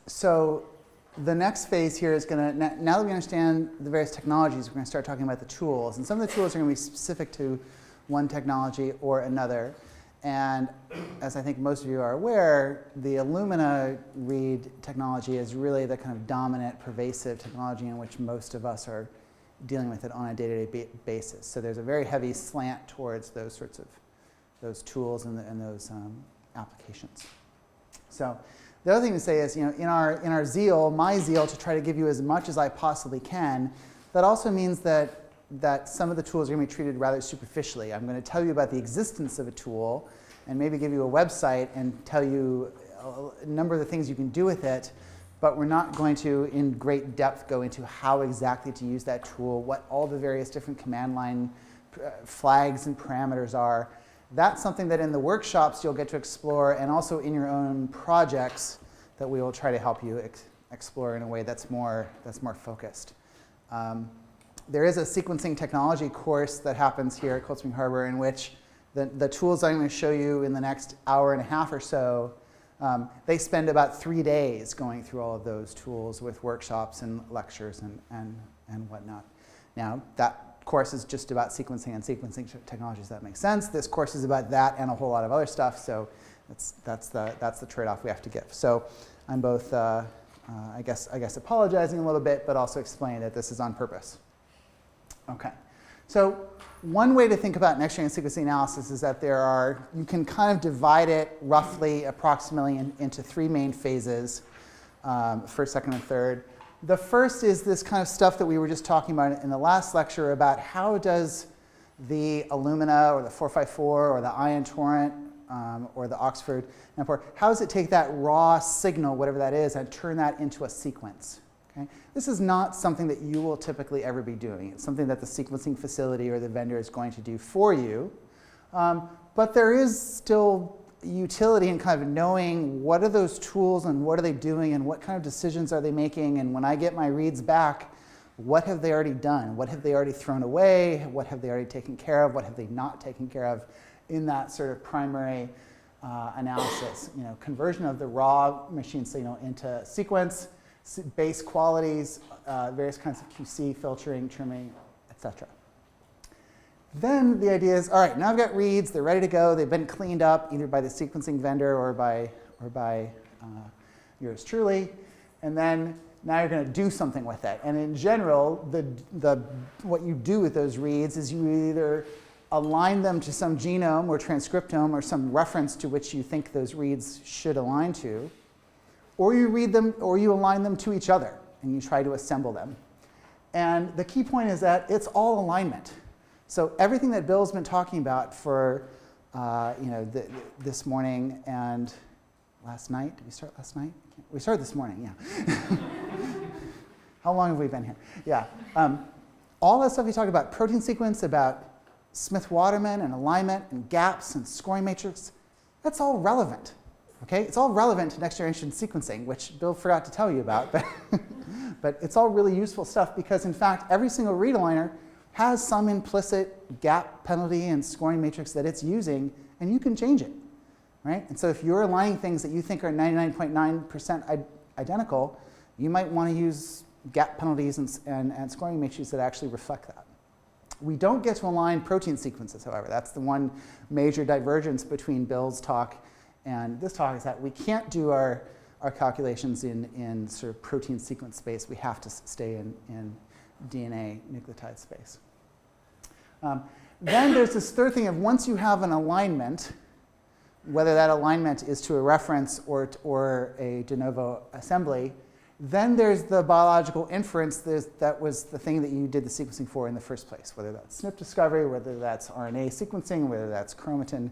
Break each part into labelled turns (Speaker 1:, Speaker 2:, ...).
Speaker 1: So the next phase here is going to, now that we understand the various technologies, we're going to start talking about the tools. And some of the tools are going to be specific to one technology or another. And as I think most of you are aware, the Illumina read technology is really the kind of dominant, pervasive technology in which most of us are dealing with it on a day-to-day basis. So there's a very heavy slant towards those sorts of those tools and those applications. So the other thing to say is, in our zeal, my zeal to try to give you as much as I possibly can, that also means that some of the tools are going to be treated rather superficially. I'm going to tell you about the existence of a tool and maybe give you a website and tell you a number of the things you can do with it, but we're not going to, in great depth, go into how exactly to use that tool, what all the various different command line flags and parameters are. That's something that in the workshops you'll get to explore, and also in your own projects that we will try to help you explore in a way that's more focused. There is a sequencing technology course that happens here at Cold Spring Harbor in which the tools I'm going to show you in the next hour and a half or so, they spend about 3 days going through all of those tools with workshops and lectures and whatnot. Now, that course is just about sequencing and sequencing technologies. That makes sense. This course is about that and a whole lot of other stuff, so that's the trade-off we have to give. So I'm both, I guess apologizing a little bit, but also explaining that this is on purpose. Okay, so one way to think about next-generation sequencing analysis is that you can kind of divide it roughly, approximately, into 3 main phases, first, second, and third. The first is this kind of stuff that we were just talking about in the last lecture about how does the Illumina or the 454 or the Ion Torrent or the Oxford import, how does it take that raw signal, whatever that is, and turn that into a sequence? Okay? This is not something that you will typically ever be doing. It's something that the sequencing facility or the vendor is going to do for you. But there is still utility in kind of knowing what are those tools and what are they doing and what kind of decisions are they making, and when I get my reads back, what have they already done? What have they already thrown away? What have they already taken care of? What have they not taken care of in that sort of primary analysis? Conversion of the raw machine signal into sequence, base qualities, various kinds of QC, filtering, trimming, etc. Then the idea is, all right, now I've got reads, they're ready to go, they've been cleaned up either by the sequencing vendor or by yours truly, and then now you're going to do something with it. And in general, what you do with those reads is you either align them to some genome or transcriptome or some reference to which you think those reads should align to, or you read them or you align them to each other and you try to assemble them. And the key point is that it's all alignment. So everything that Bill's been talking about for this morning and last night, did we start last night? We started this morning, yeah. How long have we been here? Yeah. All that stuff we talk about, protein sequence, about Smith-Waterman and alignment and gaps and scoring matrix, that's all relevant. Okay? It's all relevant to next generation sequencing, which Bill forgot to tell you about, but it's all really useful stuff because in fact every single read aligner has some implicit gap penalty and scoring matrix that it's using, and you can change it, right? And so if you're aligning things that you think are 99.9% identical, you might want to use gap penalties and scoring matrices that actually reflect that. We don't get to align protein sequences, however. That's the one major divergence between Bill's talk and this talk, is that we can't do our calculations in sort of protein sequence space. We have to stay in DNA nucleotide space. Then there's this third thing of once you have an alignment, whether that alignment is to a reference or a de novo assembly, then there's the biological inference that was the thing that you did the sequencing for in the first place, whether that's SNP discovery, whether that's RNA sequencing, whether that's chromatin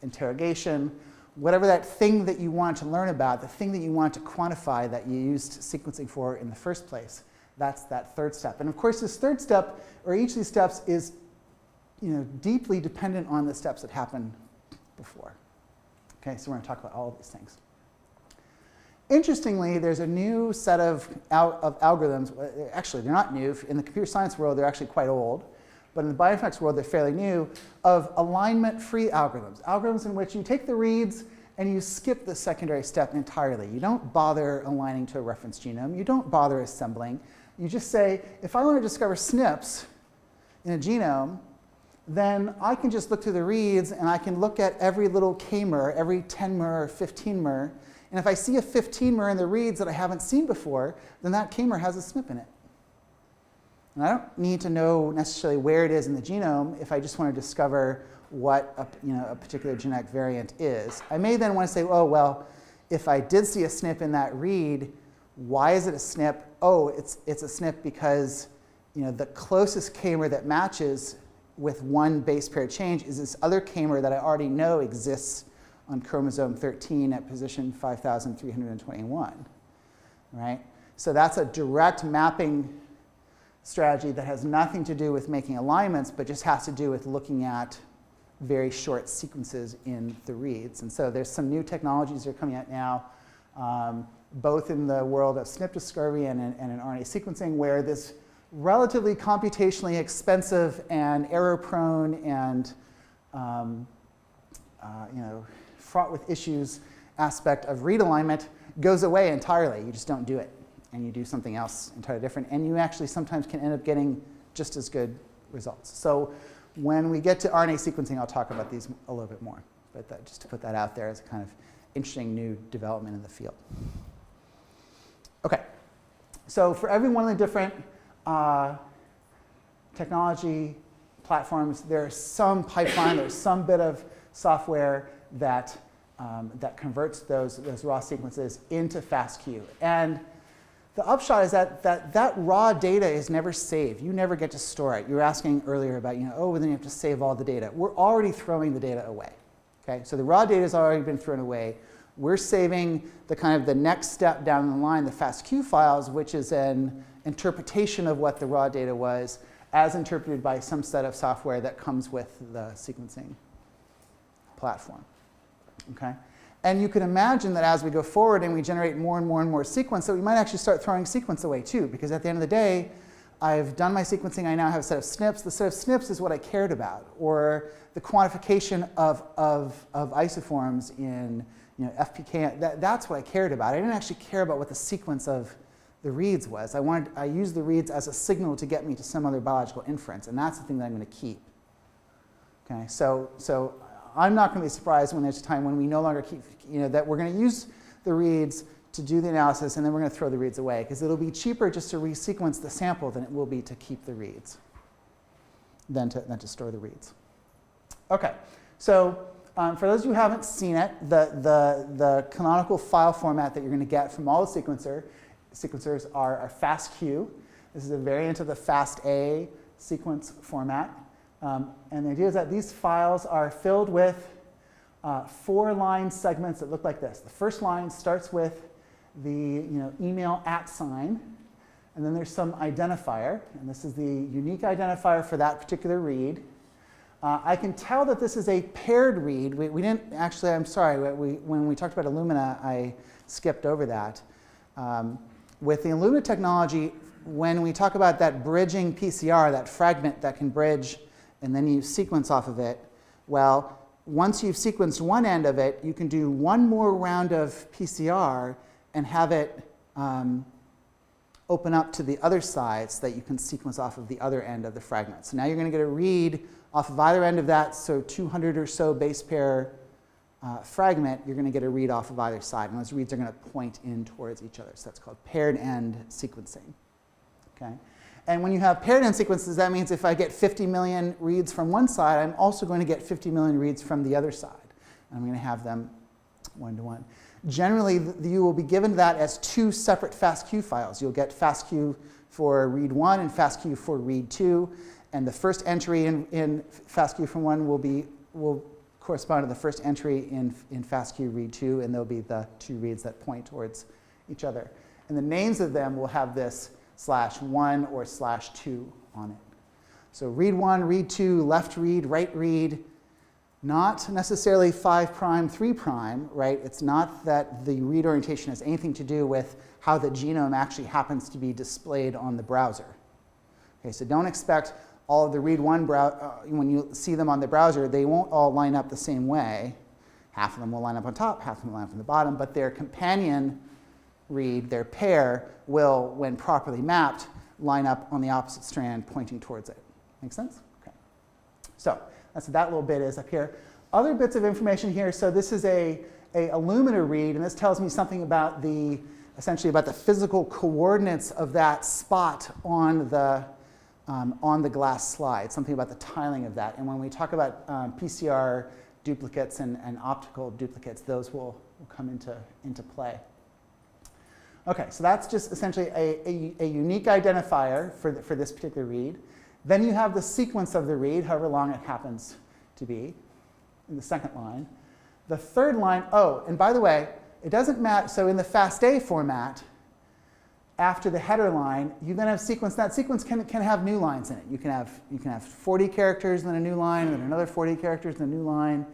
Speaker 1: interrogation, whatever that thing that you want to learn about, the thing that you want to quantify that you used sequencing for in the first place. That's that third step. And of course, this third step, or each of these steps, is deeply dependent on the steps that happened before. Okay, so we're going to talk about all of these things. Interestingly, there's a new set of algorithms. Actually, they're not new. In the computer science world, they're actually quite old. But in the bioinformatics world, they're fairly new, of alignment-free algorithms. Algorithms in which you take the reads and you skip the secondary step entirely. You don't bother aligning to a reference genome. You don't bother assembling. You just say, if I want to discover SNPs in a genome, then I can just look through the reads, and I can look at every little K-mer, every 10-mer or 15-mer. And if I see a 15-mer in the reads that I haven't seen before, then that K-mer has a SNP in it. And I don't need to know necessarily where it is in the genome if I just want to discover what a particular genetic variant is. I may then want to say, oh, well, if I did see a SNP in that read, why is it a SNP? Oh, it's a SNP because the closest K-mer that matches with one base pair change is this other K-mer that I already know exists on chromosome 13 at position 5,321, right? So that's a direct mapping strategy that has nothing to do with making alignments, but just has to do with looking at very short sequences in the reads. And so there's some new technologies that are coming out now, both in the world of SNP discovery and in RNA sequencing, where this relatively computationally expensive and error-prone and fraught with issues aspect of read alignment goes away entirely. You just don't do it, and you do something else entirely different, and you actually sometimes can end up getting just as good results. So when we get to RNA sequencing, I'll talk about these a little bit more, but just to put that out there as a kind of interesting new development in the field. Okay, so for every one of the different technology platforms, there's some pipeline, there's some bit of software that converts those raw sequences into FASTQ. And the upshot is that raw data is never saved. You never get to store it. You were asking earlier about, oh, then you have to save all the data. We're already throwing the data away. Okay? So the raw data has already been thrown away. We're saving the next step down the line, the FASTQ files, which is an interpretation of what the raw data was as interpreted by some set of software that comes with the sequencing platform. Okay? And you can imagine that as we go forward and we generate more and more and more sequence, that we might actually start throwing sequence away too, because at the end of the day, I've done my sequencing, I now have a set of SNPs. The set of SNPs is what I cared about, or the quantification of isoforms in FPK. That's what I cared about. I didn't actually care about what the sequence of the reads was. I used the reads as a signal to get me to some other biological inference, and that's the thing that I'm going to keep. Okay, so I'm not going to be surprised when there's a time when we no longer keep, that we're going to use the reads to do the analysis, and then we're going to throw the reads away, because it'll be cheaper just to resequence the sample than it will be to keep the reads, than to store the reads. Okay, so for those of you who haven't seen it, the canonical file format that you're going to get from all the sequencers are FASTQ. This is a variant of the FASTA sequence format. And the idea is that these files are filled with 4-line segments that look like this. The first line starts with the email @ sign, and then there's some identifier, and this is the unique identifier for that particular read. I can tell that this is a paired read. We didn't actually, I'm sorry, when we talked about Illumina, I skipped over that. With the Illumina technology, when we talk about that bridging PCR, that fragment that can bridge and then you sequence off of it, well, once you've sequenced one end of it, you can do one more round of PCR and have it open up to the other side so that you can sequence off of the other end of the fragment. So now you're going to get a read off of either end of that, so 200 or so base pair fragment, you're going to get a read off of either side, and those reads are going to point in towards each other. So that's called paired end sequencing. Okay? And when you have paired end sequences, that means if I get 50 million reads from one side, I'm also going to get 50 million reads from the other side. I'm going to have them one-to-one. Generally, you will be given that as 2 separate FASTQ files. You'll get FASTQ for read 1 and FASTQ for read 2. And the first entry in FASTQ from 1 will correspond to the first entry in FASTQ read 2, and they'll be the 2 reads that point towards each other. And the names of them will have this /1 or /2 on it. So read 1, read 2, left read, right read, not necessarily 5', 3', right? It's not that the read orientation has anything to do with how the genome actually happens to be displayed on the browser. Okay, so don't expect all of the read 1, when you see them on the browser, they won't all line up the same way. Half of them will line up on top, half of them will line up on the bottom, but their companion read, their pair, will, when properly mapped, line up on the opposite strand pointing towards it. Make sense? Okay. So that's what that little bit is up here. Other bits of information here. So this is a Illumina read, and this tells me something about essentially about the physical coordinates of that spot on the glass slide, something about the tiling of that. And when we talk about PCR duplicates and optical duplicates, those will come into play. Okay, so that's just essentially a unique identifier for this particular read. Then you have the sequence of the read, however long it happens to be, in the second line. The third line, oh, and by the way, it doesn't matter. So in the FASTA format, after the header line, you then have sequence. That sequence can have new lines in it. You can have 40 characters and then a new line, and then another 40 characters and a new line.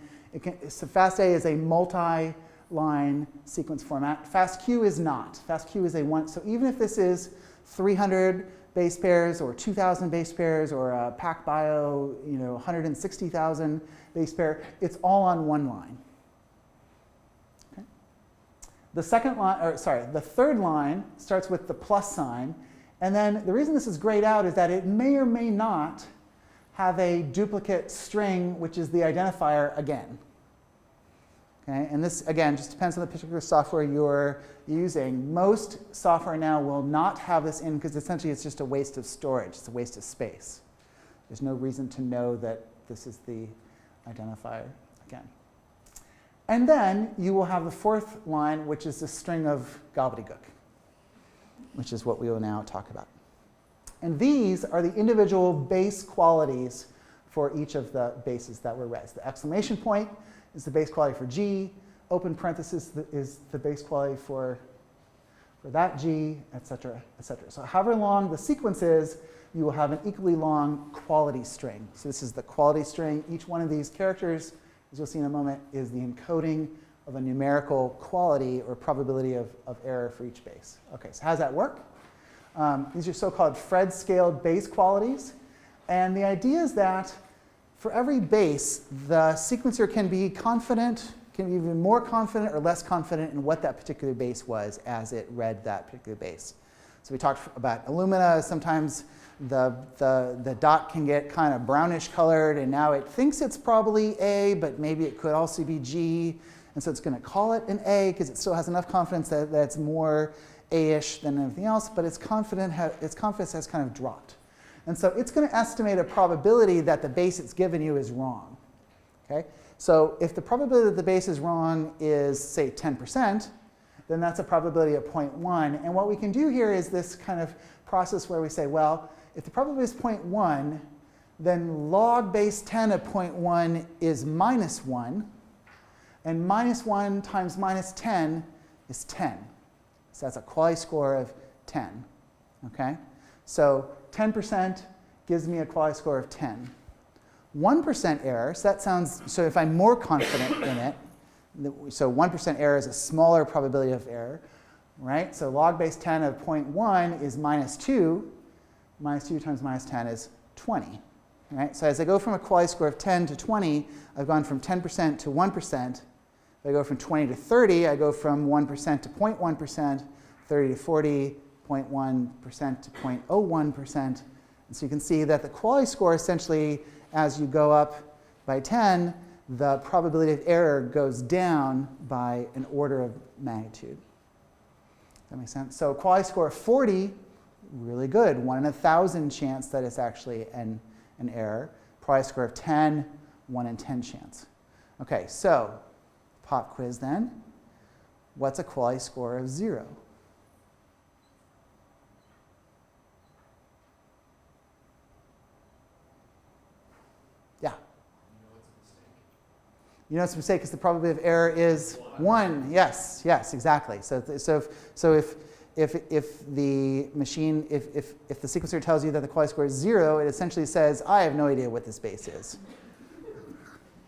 Speaker 1: So FASTA is a multi-line sequence format. FASTQ is not. FASTQ is a one. So even if this is 300 base pairs or 2,000 base pairs or a PacBio, 160,000 base pair, it's all on one line. Okay. The third line starts with the plus sign, and then the reason this is grayed out is that it may or may not have a duplicate string, which is the identifier again. Okay, and this, again, just depends on the particular software you're using. Most software now will not have this in because essentially it's just a waste of storage. It's a waste of space. There's no reason to know that this is the identifier again. And then you will have the fourth line, which is a string of gobbledygook, which is what we will now talk about. And these are the individual base qualities for each of the bases that were read. The exclamation point is the base quality for G. Open parenthesis is the base quality for that G, et cetera, et cetera. So however long the sequence is, you will have an equally long quality string. So this is the quality string. Each one of these characters, as you'll see in a moment, is the encoding of a numerical quality or probability of error for each base. Okay, so how does that work? These are so-called Fred-scaled base qualities. And the idea is that for every base, the sequencer can be confident, can be even more confident or less confident in what that particular base was as it read that particular base. So we talked about Illumina. Sometimes the dot can get kind of brownish colored, and now it thinks it's probably A, but maybe it could also be G. And so it's going to call it an A because it still has enough confidence that it's more A-ish than anything else, but its confidence has kind of dropped. And so it's going to estimate a probability that the base it's given you is wrong. Okay? So if the probability that the base is wrong is, say, 10%, then that's a probability of 0.1. And what we can do here is this kind of process where we say, well, if the probability is 0.1, then log base 10 of 0.1 is minus 1. And minus 1 times minus 10 is 10. So that's a quality score of 10. Okay? So 10% gives me a quality score of 10. 1% error, so that sounds, so if I'm more confident in it, so 1% error is a smaller probability of error, right? So log base 10 of 0.1 is minus 2. Minus 2 times minus 10 is 20. Right? So as I go from a quality score of 10 to 20, I've gone from 10% to 1%. If I go from 20 to 30, I go from 1% to 0.1%, 30 to 40, 0.1% to 0.01%. And so you can see that the quality score essentially, as you go up by 10, the probability of error goes down by an order of magnitude. Does that make sense? So quality score of 40, really good. 1 in 1,000 chance that it's actually an error. Quality score of 10, 1 in 10 chance. Okay, so pop quiz then. What's a quality score of 0? Yeah. You know it's a mistake because the probability of error is 1. Yes, yes, exactly. So if the machine, if the sequencer tells you that the quality score is 0, it essentially says, I have no idea what this base is.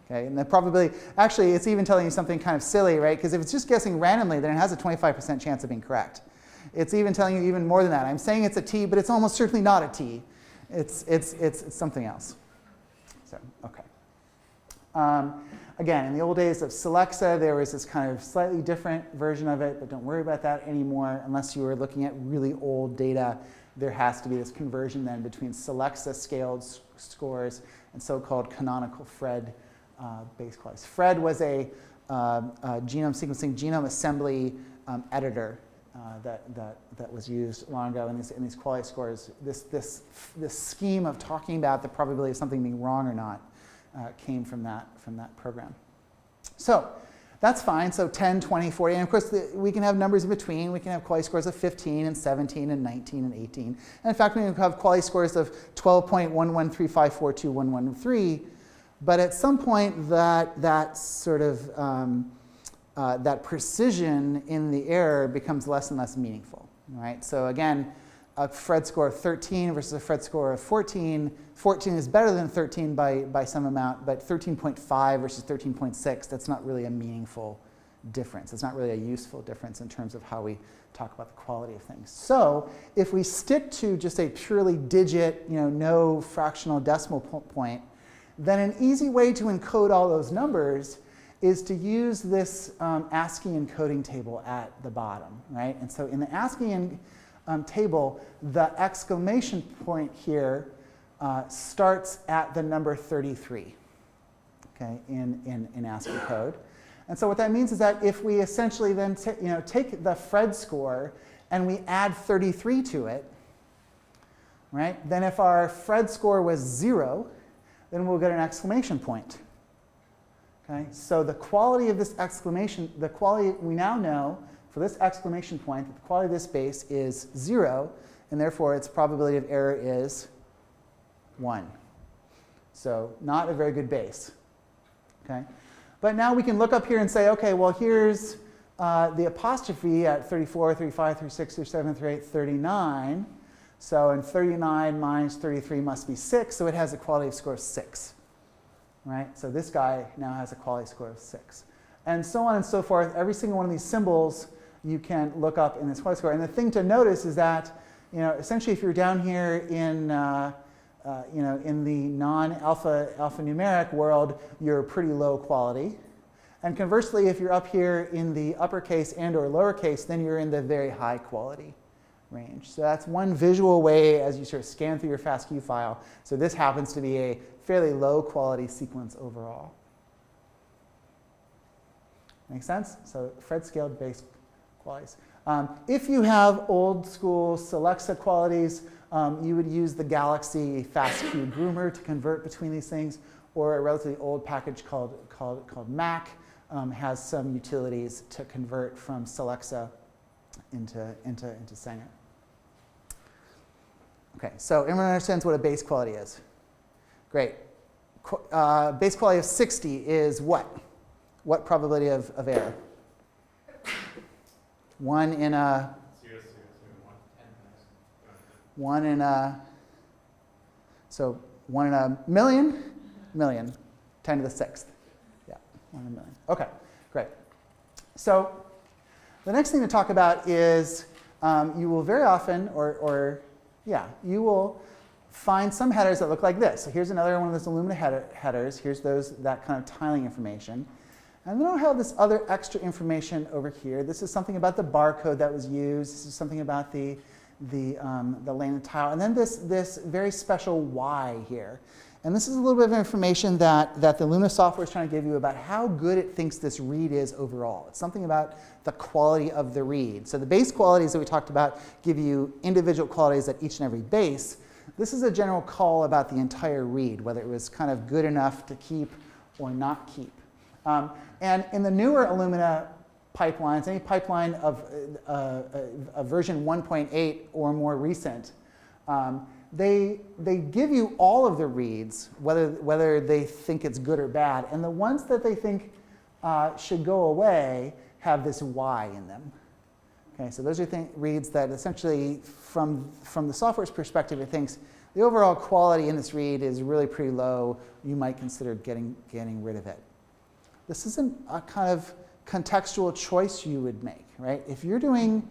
Speaker 1: Okay, and the probability, actually, it's even telling you something kind of silly, right? Because if it's just guessing randomly, then it has a 25% chance of being correct. It's even telling you even more than that. I'm saying it's a T, but it's almost certainly not a T. It's something else. So, okay. Again, in the old days of Celexa, there was this kind of slightly different version of it, but don't worry about that anymore. Unless you were looking at really old data, there has to be this conversion then between Celexa scaled scores and so-called canonical Fred base qualities. Fred was a genome sequencing, genome assembly editor that was used long ago in these quality scores. This scheme of talking about the probability of something being wrong or not came from that program. So that's fine. So 10, 20, 40. And of course, we can have numbers in between. We can have quality scores of 15 and 17 and 19 and 18. And in fact, we can have quality scores of 12.113542113. But at some point, that sort of that precision in the error becomes less and less meaningful, right? So again, a Fred score of 13 versus a Fred score of 14. 14 is better than 13 by some amount, but 13.5 versus 13.6, that's not really a meaningful difference. It's not really a useful difference in terms of how we talk about the quality of things. So if we stick to just a purely digit, no fractional decimal point, then an easy way to encode all those numbers is to use this ASCII encoding table at the bottom, right? And so in the ASCII table, the exclamation point here starts at the number 33, okay, in ASCII code. And so what that means is that if we essentially then take the Fred score and we add 33 to it, right, then if our Fred score was 0, then we'll get an exclamation point. Okay, so the quality of this exclamation, the quality we now know for this exclamation point, that the quality of this base is 0, and therefore its probability of error is 1. So not a very good base. Okay, but now we can look up here and say, okay, well here's the apostrophe at 34, 35, 36, 37, 38, 39. So in 39 minus 33 must be 6, so it has a quality score of 6. Right? So this guy now has a quality score of 6. And so on and so forth. Every single one of these symbols you can look up in this quality score. And the thing to notice is that, essentially if you're down here in, in the non-alphanumeric world, you're pretty low quality. And conversely, if you're up here in the uppercase and or lowercase, then you're in the very high quality range. So that's one visual way as you sort of scan through your FASTQ file. So this happens to be a fairly low quality sequence overall. Make sense? So Fred scaled base qualities. If you have old school Celexa qualities, you would use the Galaxy FASTQ groomer to convert between these things, or a relatively old package called Mack has some utilities to convert from Celexa into Sanger. Okay, so everyone understands what a base quality is. Great. Base quality of 60 is what? What probability of error? 1 in a... 1 in a... So 1 in a million? 10 to the 6th. Yeah, 1 in a million. Okay, great. So the next thing to talk about is you will very often, you will find some headers that look like this. So here's another one of those Illumina headers. Here's that kind of tiling information. And then I'll have this other extra information over here. This is something about the barcode that was used. This is something about the lane and tile. And then this very special Y here. And this is a little bit of information that the Luna software is trying to give you about how good it thinks this read is overall. It's something about the quality of the read. So the base qualities that we talked about give you individual qualities at each and every base. This is a general call about the entire read, whether it was kind of good enough to keep or not keep. And in the newer Illumina pipelines, any pipeline of version 1.8 or more recent, they give you all of the reads, whether they think it's good or bad. And the ones that they think should go away have this Y in them. Okay, so those are reads that essentially, from the software's perspective, it thinks the overall quality in this read is really pretty low. You might consider getting rid of it. This isn't a kind of contextual choice you would make, right? If you're doing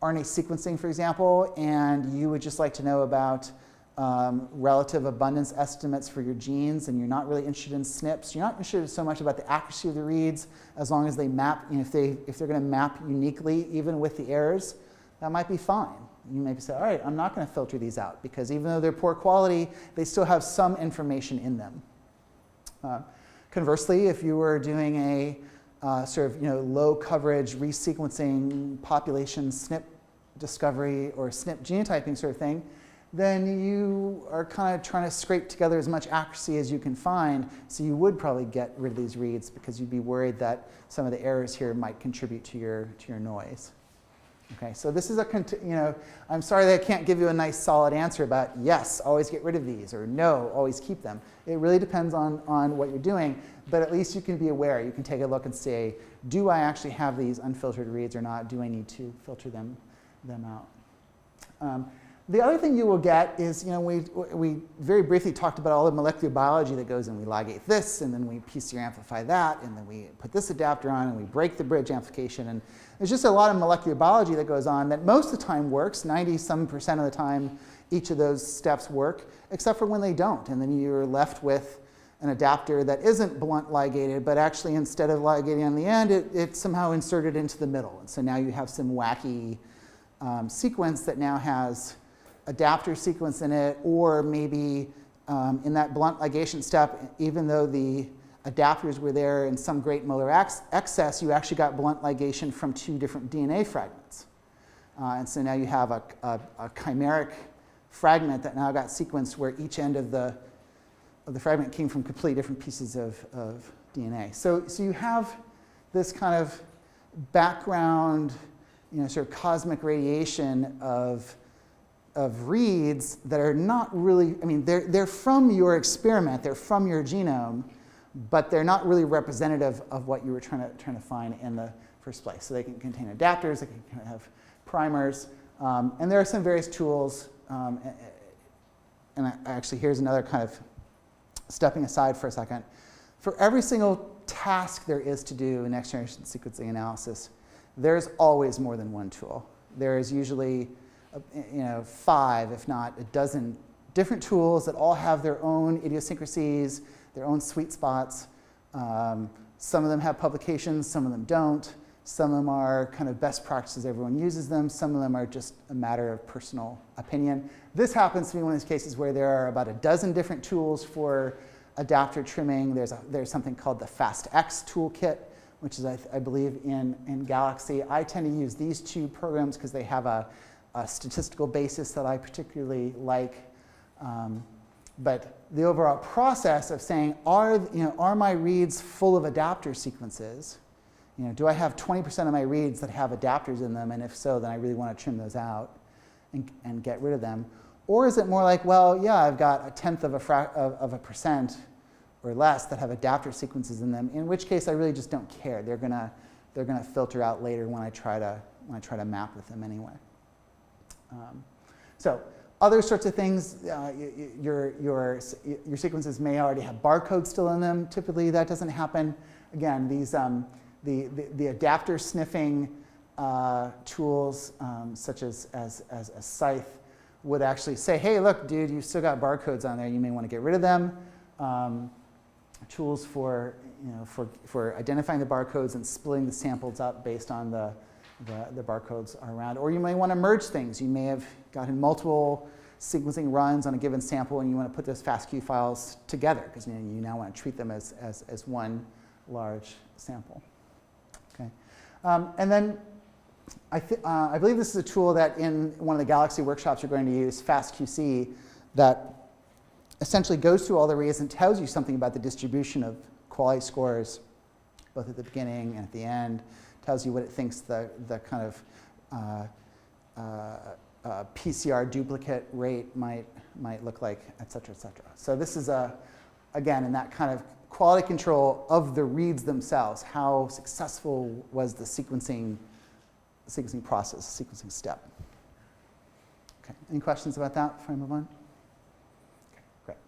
Speaker 1: RNA sequencing, for example, and you would just like to know about relative abundance estimates for your genes, and you're not really interested in SNPs. You're not interested so much about the accuracy of the reads as long as they map, if they're going to map uniquely, even with the errors, that might be fine. You maybe say, all right, I'm not going to filter these out because even though they're poor quality, they still have some information in them. Conversely, if you were doing a sort of low coverage resequencing population SNP discovery or SNP genotyping sort of thing, then you are kind of trying to scrape together as much accuracy as you can find. So you would probably get rid of these reads because you'd be worried that some of the errors here might contribute to your noise. Okay, so this is I'm sorry that I can't give you a nice solid answer about yes, always get rid of these, or no, always keep them. It really depends on what you're doing, but at least you can be aware. You can take a look and say, do I actually have these unfiltered reads or not? Do I need to filter them out? The other thing you will get is, we very briefly talked about all the molecular biology that goes in. We ligate this, and then we PCR amplify that, and then we put this adapter on, and we break the bridge amplification. And there's just a lot of molecular biology that goes on that most of the time works. 90-some% of the time, each of those steps work, except for when they don't. And then you're left with an adapter that isn't blunt ligated, but actually instead of ligating on the end, it's somehow inserted into the middle. And so now you have some wacky sequence that now has adapter sequence in it, or maybe in that blunt ligation step, even though the adapters were there in some great molar excess, you actually got blunt ligation from 2 different DNA fragments. And so now you have a chimeric fragment that now got sequenced where each end of the fragment came from completely different pieces of DNA. So you have this kind of background, sort of cosmic radiation of reads that are not really, they're from your experiment, they're from your genome, but they're not really representative of what you were trying to find in the first place. So they can contain adapters, they can have primers, and there are some various tools. And actually, here's another kind of stepping aside for a second. For every single task there is to do in next-generation sequencing analysis, there's always more than one tool. There is usually 5, if not a dozen different tools that all have their own idiosyncrasies, their own sweet spots. Some of them have publications, some of them don't. Some of them are kind of best practices, everyone uses them. Some of them are just a matter of personal opinion. This happens to be one of those cases where there are about a dozen different tools for adapter trimming. There's something called the FastX toolkit, which is, I believe, in Galaxy. I tend to use these 2 programs because they have a statistical basis that I particularly like. But the overall process of saying, are my reads full of adapter sequences? Do I have 20% of my reads that have adapters in them? And if so, then I really want to trim those out and get rid of them. Or is it more like, well, yeah, I've got 1/10 of a percent or less that have adapter sequences in them, in which case I really just don't care. They're gonna filter out later when I try to map with them anyway. So other sorts of things, your sequences may already have barcodes still in them. Typically, that doesn't happen. Again, these the adapter sniffing tools, such as Scythe, would actually say, hey, look, dude, you've still got barcodes on there. You may want to get rid of them. Tools for identifying the barcodes and splitting the samples up based on the barcodes are around. Or you may want to merge things. You may have gotten multiple sequencing runs on a given sample, and you want to put those FASTQ files together because you now want to treat them as one large sample. Okay. And then I believe this is a tool that in one of the Galaxy workshops you're going to use, FastQC, that essentially goes through all the reads and tells you something about the distribution of quality scores, both at the beginning and at the end. Tells you what it thinks the kind of PCR duplicate rate might look like, et cetera, et cetera. So this is, again, in that kind of quality control of the reads themselves. How successful was the sequencing process, sequencing step? Okay, any questions about that before I move on? Okay, great.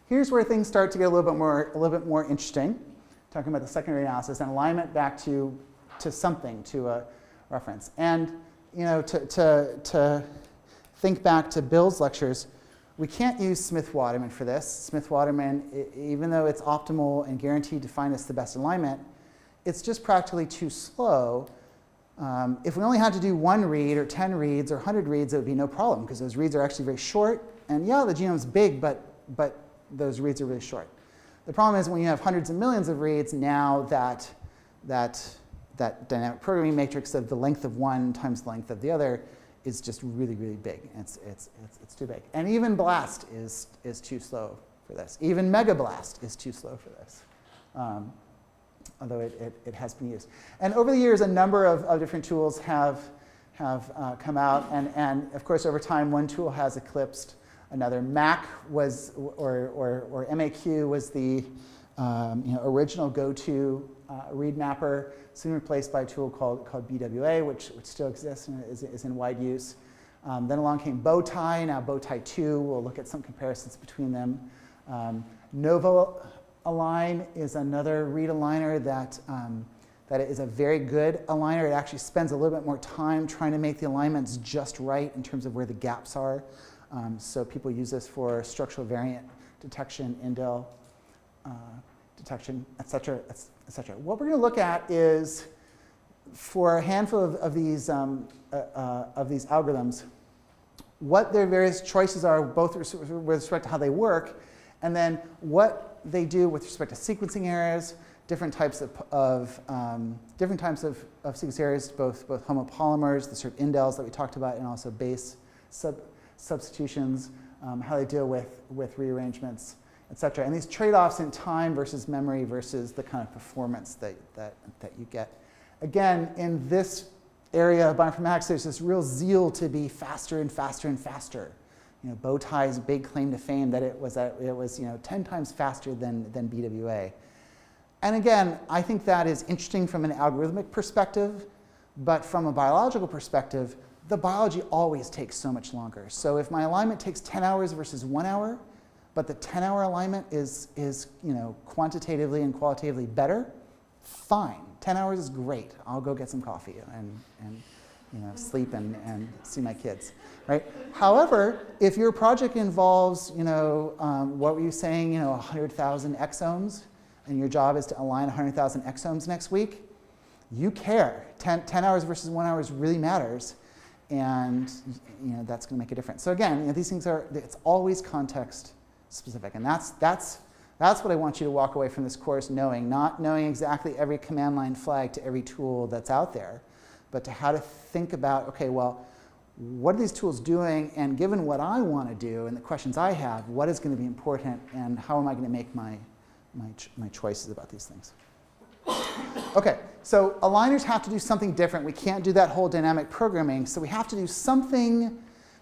Speaker 1: Here's where things start to get a little bit more interesting. Talking about the secondary analysis and alignment back to something, to a reference. And to think back to Bill's lectures, we can't use Smith-Waterman for this. Smith-Waterman, even though it's optimal and guaranteed to find us the best alignment, it's just practically too slow. If we only had to do 1 read or 10 reads or 100 reads, it would be no problem, because those reads are actually very short. And yeah, the genome's big, but those reads are really short. The problem is when you have hundreds of millions of reads, now that dynamic programming matrix of the length of one times the length of the other is just really, really big. It's too big. And even BLAST is too slow for this. Even MegaBLAST is too slow for this, although it has been used. And over the years, a number of different tools have come out. And of course, over time, one tool has eclipsed another. Mac was, or MAQ was the original go-to read mapper, soon replaced by a tool called BWA, which still exists and is in wide use. Then along came Bowtie, now Bowtie 2. We'll look at some comparisons between them. Novo Align is another read aligner that is a very good aligner. It actually spends a little bit more time trying to make the alignments just right in terms of where the gaps are. So people use this for structural variant detection, indel detection, et cetera, et cetera. What we're going to look at is, for a handful of these algorithms, what their various choices are, both with respect to how they work, and then what they do with respect to sequencing errors, different types of sequence errors, both homopolymers, the sort of indels that we talked about, and also base substitutions, how they deal with rearrangements, et cetera. And these trade-offs in time versus memory versus the kind of performance that you get. Again, in this area of bioinformatics, there's this real zeal to be faster and faster and faster. Bowtie's big claim to fame that it was 10 times faster than BWA. And again, I think that is interesting from an algorithmic perspective, but from a biological perspective, the biology always takes so much longer. So if my alignment takes 10 hours versus 1 hour, but the 10-hour alignment is quantitatively and qualitatively better, fine. 10 hours is great. I'll go get some coffee and sleep and see my kids, right? However, if your project involves, what were you saying, 100,000 exomes, and your job is to align 100,000 exomes next week, you care. 10 hours versus 1 hour really matters, and that's going to make a difference. So again, these things it's always context specific, and that's what I want you to walk away from this course knowing, not knowing exactly every command line flag to every tool that's out there, but to how to think about, okay, well, what are these tools doing, and given what I want to do and the questions I have, what is going to be important, and how am I going to make my choices about these things? Okay, so aligners have to do something different. We can't do that whole dynamic programming, so we have to do something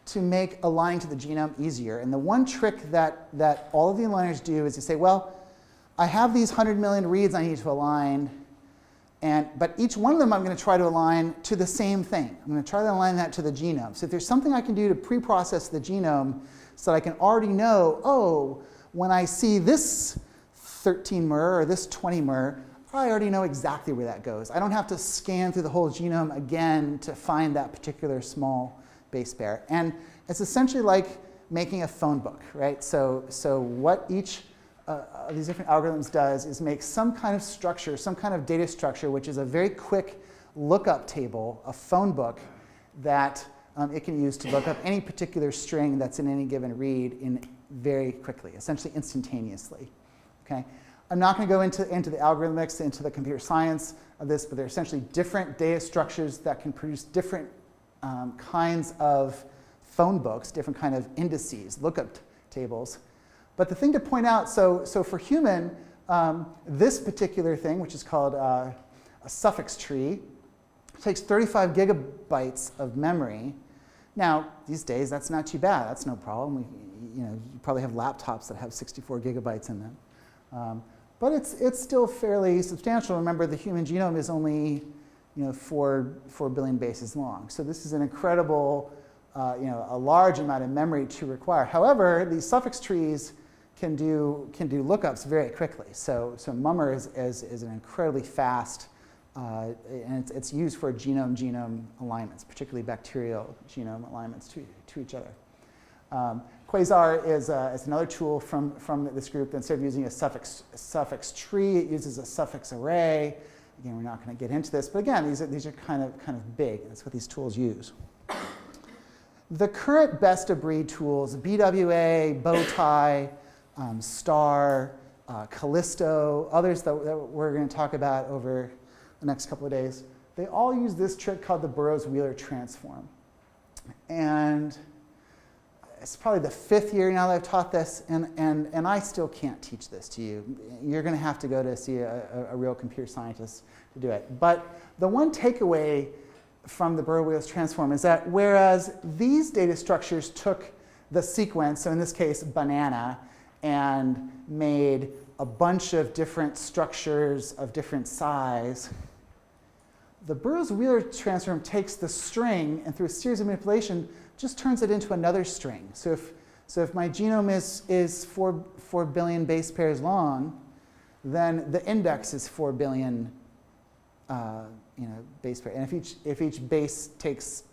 Speaker 1: to make aligning to the genome easier. And the one trick that all of the aligners do is you say, well, I have these 100 million reads I need to align, but each one of them I'm going to try to align to the same thing. I'm going to try to align that to the genome. So if there's something I can do to pre-process the genome so that I can already know, oh, when I see this 13 mer or this 20 mer, I already know exactly where that goes. I don't have to scan through the whole genome again to find that particular small base pair. And it's essentially like making a phone book, right? So what each of these different algorithms does is make some kind of structure, some kind of data structure, which is a very quick lookup table, a phone book, that it can use to look up any particular string that's in any given read very quickly, essentially instantaneously. Okay? I'm not going to go into the algorithmics, into the computer science of this, but they're essentially different data structures that can produce different kinds of phone books, different kind of indices, lookup tables. But the thing to point out, so for human, this particular thing, which is called a suffix tree, takes 35 gigabytes of memory. Now, these days, that's not too bad. That's no problem. You probably have laptops that have 64 gigabytes in them. But it's still fairly substantial. Remember, the human genome is only 4 billion bases long. So this is an incredible, a large amount of memory to require. However, these suffix trees can do lookups very quickly. So Mummer is an incredibly fast and it's used for genome-genome alignments, particularly bacterial genome alignments to each other. Quasar is another tool from this group that instead of using a suffix tree, it uses a suffix array. Again, we're not going to get into this, but again, these are kind of big. That's what these tools use. The current best of breed tools, BWA, Bowtie, Star, Callisto, others that we're going to talk about over the next couple of days, they all use this trick called the BurrowsWheel Transform. And it's probably the 5th year now that I've taught this, and I still can't teach this to you. You're going to have to go to see a real computer scientist to do it. But the one takeaway from the BurrowsWheel Transform is that whereas these data structures took the sequence, so in this case, banana, and made a bunch of different structures of different size, the BurrowsWheel Transform takes the string and through a series of manipulation just turns it into another string. So if my genome is 4 billion base pairs long, then the index is 4 billion base pairs. And if each base takes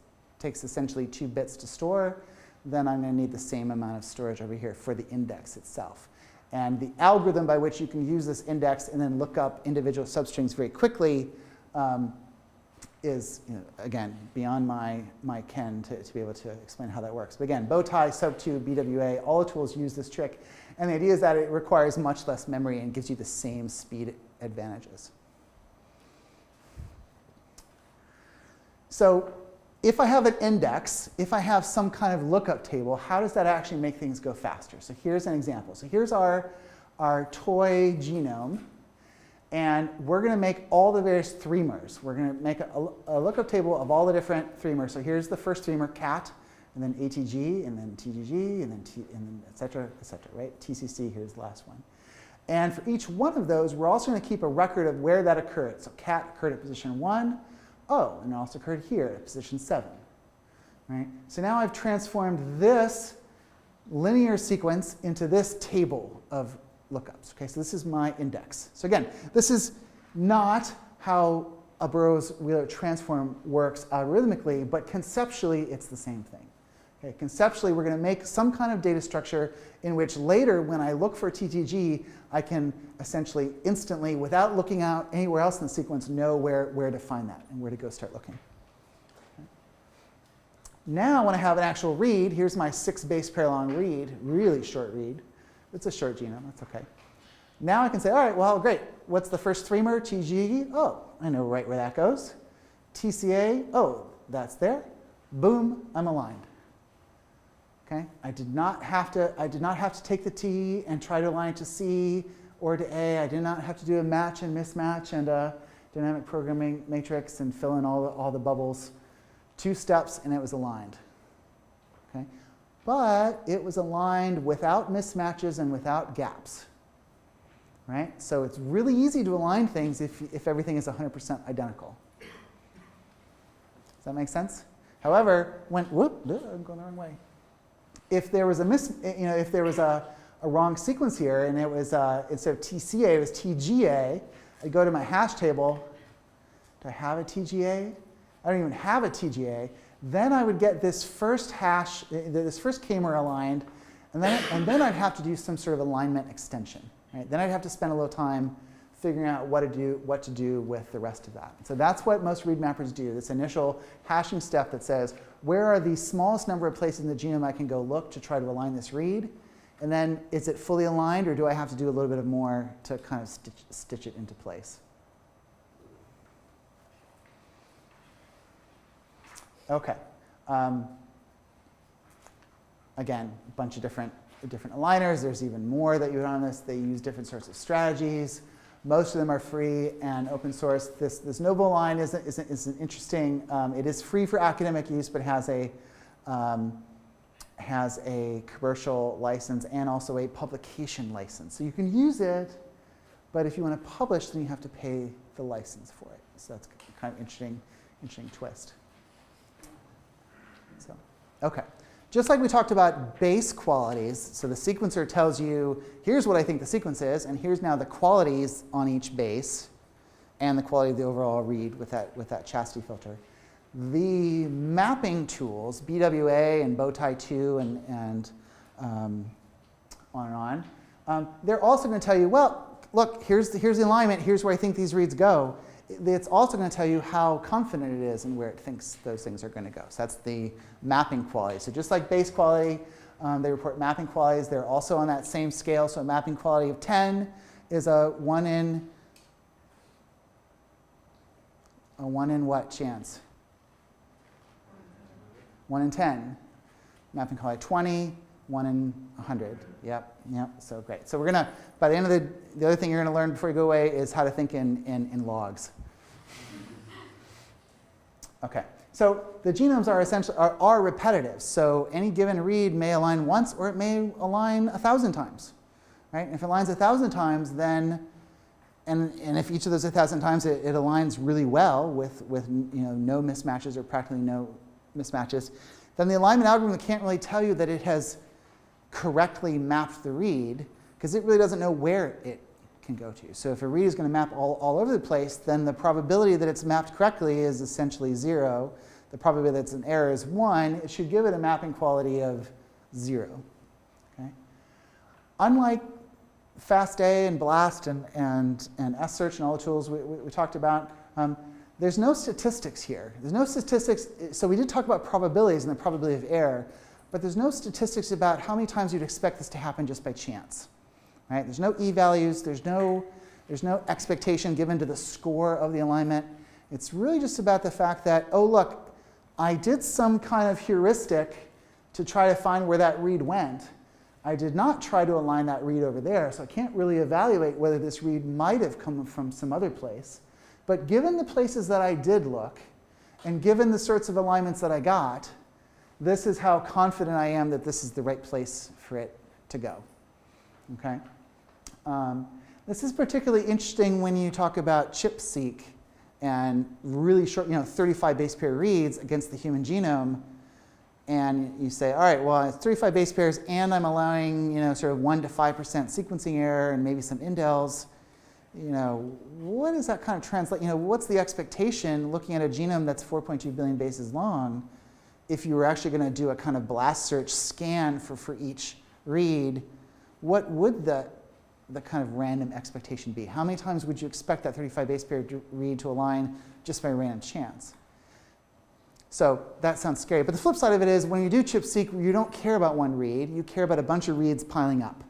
Speaker 1: essentially 2 bits to store, then I'm going to need the same amount of storage over here for the index itself. And the algorithm by which you can use this index and then look up individual substrings very quickly is, again, beyond my ken to be able to explain how that works. But again, Bowtie, Sub2, BWA, all the tools use this trick. And the idea is that it requires much less memory and gives you the same speed advantages. So if I have an index, if I have some kind of lookup table, how does that actually make things go faster? So here's an example. So here's our toy genome. And we're going to make all the various thremers. We're going to make a lookup table of all the different thremers. So here's the first thremer, cat, and then ATG, and then TGG, and then et cetera, right? TCC, here's the last one. And for each one of those, we're also going to keep a record of where that occurred. So cat occurred at position 1. Oh, and it also occurred here at position 7. Right? So now I've transformed this linear sequence into this table of lookups. Okay, so this is my index. So again, this is not how a BurrowsWheel Transform works algorithmically, but conceptually it's the same thing. Okay, conceptually, we're going to make some kind of data structure in which later, when I look for TTG, I can essentially instantly, without looking out anywhere else in the sequence, know where to find that and where to go start looking. Okay. Now, when I have an actual read, here's my 6 base pair long read, really short read. It's a short genome, that's okay. Now I can say, all right, well, great. What's the first thremer? TGE? Oh, I know right where that goes. TCA? Oh, that's there. Boom, I'm aligned. Okay? I did not have to take the T and try to align it to C or to A. I did not have to do a match and mismatch and a dynamic programming matrix and fill in all the bubbles. 2 steps and it was aligned. Okay? But it was aligned without mismatches and without gaps. Right? So it's really easy to align things if everything is 100% identical. Does that make sense? However, I'm going the wrong way. If there was a wrong sequence here and it was instead of TCA, it was TGA, I go to my hash table. Do I have a TGA? I don't even have a TGA. Then I would get this first hash, this first k-mer aligned, and then I'd have to do some sort of alignment extension. Right? Then I'd have to spend a little time figuring out what to do with the rest of that. So that's what most read mappers do, this initial hashing step that says, where are the smallest number of places in the genome I can go look to try to align this read? And then is it fully aligned, or do I have to do a little bit more to kind of stitch it into place? Okay. Again, a bunch of different aligners. There's even more that you run on this. They use different sorts of strategies. Most of them are free and open source. This Noble line is an interesting. It is free for academic use, but has a commercial license and also a publication license. So you can use it, but if you want to publish, then you have to pay the license for it. So that's kind of interesting twist. So, okay. Just like we talked about base qualities, so the sequencer tells you, here's what I think the sequence is, and here's now the qualities on each base. and the quality of the overall read with that chastity filter. The mapping tools, BWA and Bowtie 2 and on and on, they're also going to tell you, well, look, here's the alignment, here's where I think these reads go. It's also going to tell you how confident it is and where it thinks those things are going to go. So that's the mapping quality. So just like base quality, they report mapping qualities. They're also on that same scale. So a mapping quality of 10 is a 1 in what chance? 1 in 10. Mapping quality 20, 1 in 100. Yep. So great. So we're going to, by the end of the other thing you're going to learn before you go away is how to think in logs. Okay. So the genomes are essentially are repetitive. So any given read may align once, or it may align 1,000 times, right? And if it aligns 1,000 times, then and if each of those 1,000 times it aligns really well with no mismatches or practically no mismatches, then the alignment algorithm can't really tell you that it has correctly mapped the read, because it really doesn't know where it can go to. So if a read is going to map all over the place, then the probability that it's mapped correctly is essentially 0. The probability that it's an error is 1. It should give it a mapping quality of 0. Okay? Unlike FASTA and BLAST and SSearch and all the tools we talked about, there's no statistics here. There's no statistics. So we did talk about probabilities and the probability of error, but there's no statistics about how many times you'd expect this to happen just by chance. Right? There's no e-values. There's no expectation given to the score of the alignment. It's really just about the fact that, oh, look, I did some kind of heuristic to try to find where that read went. I did not try to align that read over there, so I can't really evaluate whether this read might have come from some other place. But given the places that I did look, and given the sorts of alignments that I got, this is how confident I am that this is the right place for it to go. Okay? This is particularly interesting when you talk about ChIP-seq and really short, 35 base pair reads against the human genome. And you say, all right, well, it's 35 base pairs, and I'm allowing, sort of 1 to 5% sequencing error and maybe some indels. What does that kind of translate? What's the expectation looking at a genome that's 4.2 billion bases long if you were actually going to do a kind of blast search scan for each read? What would the kind of random expectation be? How many times would you expect that 35 base pair read to align just by random chance? So that sounds scary. But the flip side of it is when you do ChIP-seq, you don't care about one read. You care about a bunch of reads piling up,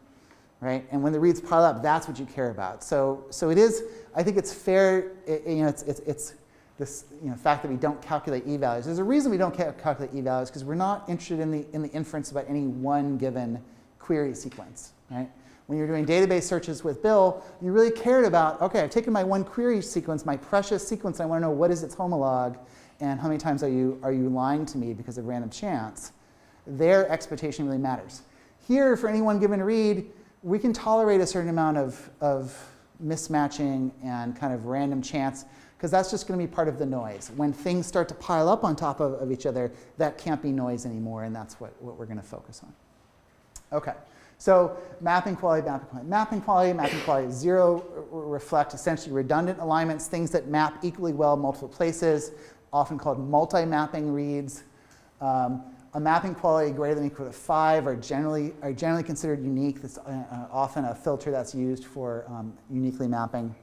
Speaker 1: right? And when the reads pile up, that's what you care about. So it is, I think it's fair, it's this fact that we don't calculate e-values. There's a reason we don't calculate e-values, because we're not interested in the inference about any one given query sequence, right? When you're doing database searches with Bill, you really cared about, okay, I've taken my one query sequence, my precious sequence, and I want to know what is its homolog, and how many times are you lying to me because of random chance. Their expectation really matters. Here, for any one given read, we can tolerate a certain amount of mismatching and kind of random chance, because that's just going to be part of the noise. When things start to pile up on top of each other, that can't be noise anymore, and that's what we're going to focus on. Okay. So mapping quality, mapping quality 0 reflect essentially redundant alignments, things that map equally well multiple places, often called multi-mapping reads. A mapping quality greater than or equal to 5 are generally considered unique. That's often a filter that's used for uniquely mapping.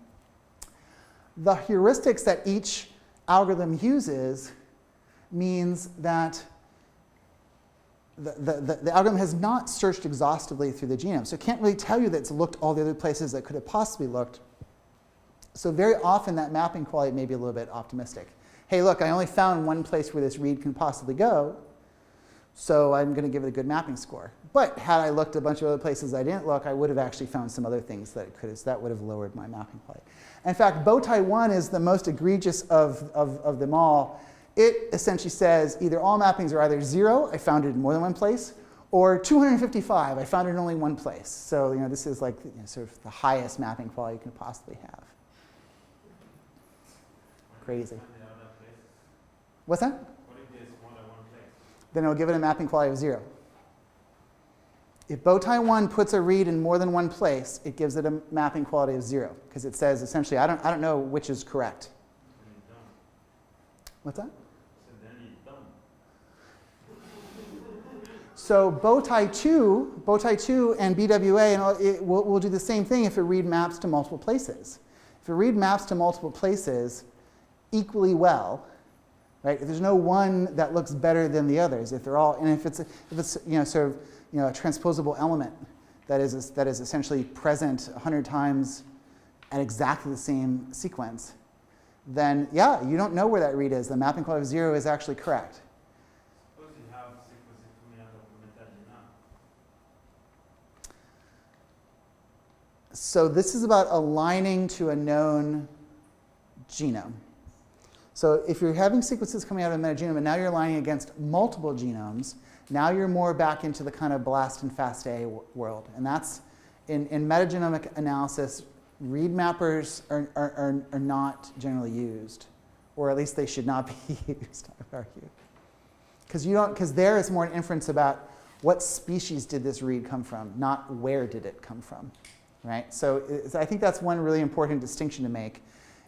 Speaker 1: The heuristics that each algorithm uses means that the algorithm has not searched exhaustively through the genome. So it can't really tell you that it's looked all the other places that could have possibly looked. So very often that mapping quality may be a little bit optimistic. Hey, look, I only found one place where this read can possibly go, so I'm going to give it a good mapping score. But had I looked a bunch of other places I didn't look, I would have actually found some other things that it could have, so that would have lowered my mapping quality. In fact, Bowtie 1 is the most egregious of them all. It essentially says either all mappings are either 0, I found it in more than one place, or 255, I found it in only one place. So this is like sort of the highest mapping quality you can possibly have. Crazy. What's that?
Speaker 2: What if there's more than one place?
Speaker 1: Then it'll give it a mapping quality of 0. If bowtie 1 puts a read in more than one place, it gives it a mapping quality of 0, because it says essentially, I don't know which is correct. What's that? So bowtie 2 and BWA and will do the same thing if a read maps to multiple places. If a read maps to multiple places equally well, right? If there's no one that looks better than the others, if they're all, and if it's sort of a transposable element that is essentially present 100 times at exactly the same sequence, then yeah, you don't know where that read is. The mapping quality of 0 is actually correct.
Speaker 2: Suppose you have sequences coming out of metagenome.
Speaker 1: So this is about aligning to a known genome. So if you're having sequences coming out of a metagenome and now you're aligning against multiple genomes, now you're more back into the kind of BLAST and FASTA world. And that's, in metagenomic analysis, read mappers are not generally used, or at least they should not be used, I would argue. Because there is more an inference about what species did this read come from, not where did it come from, right? So I think that's one really important distinction to make.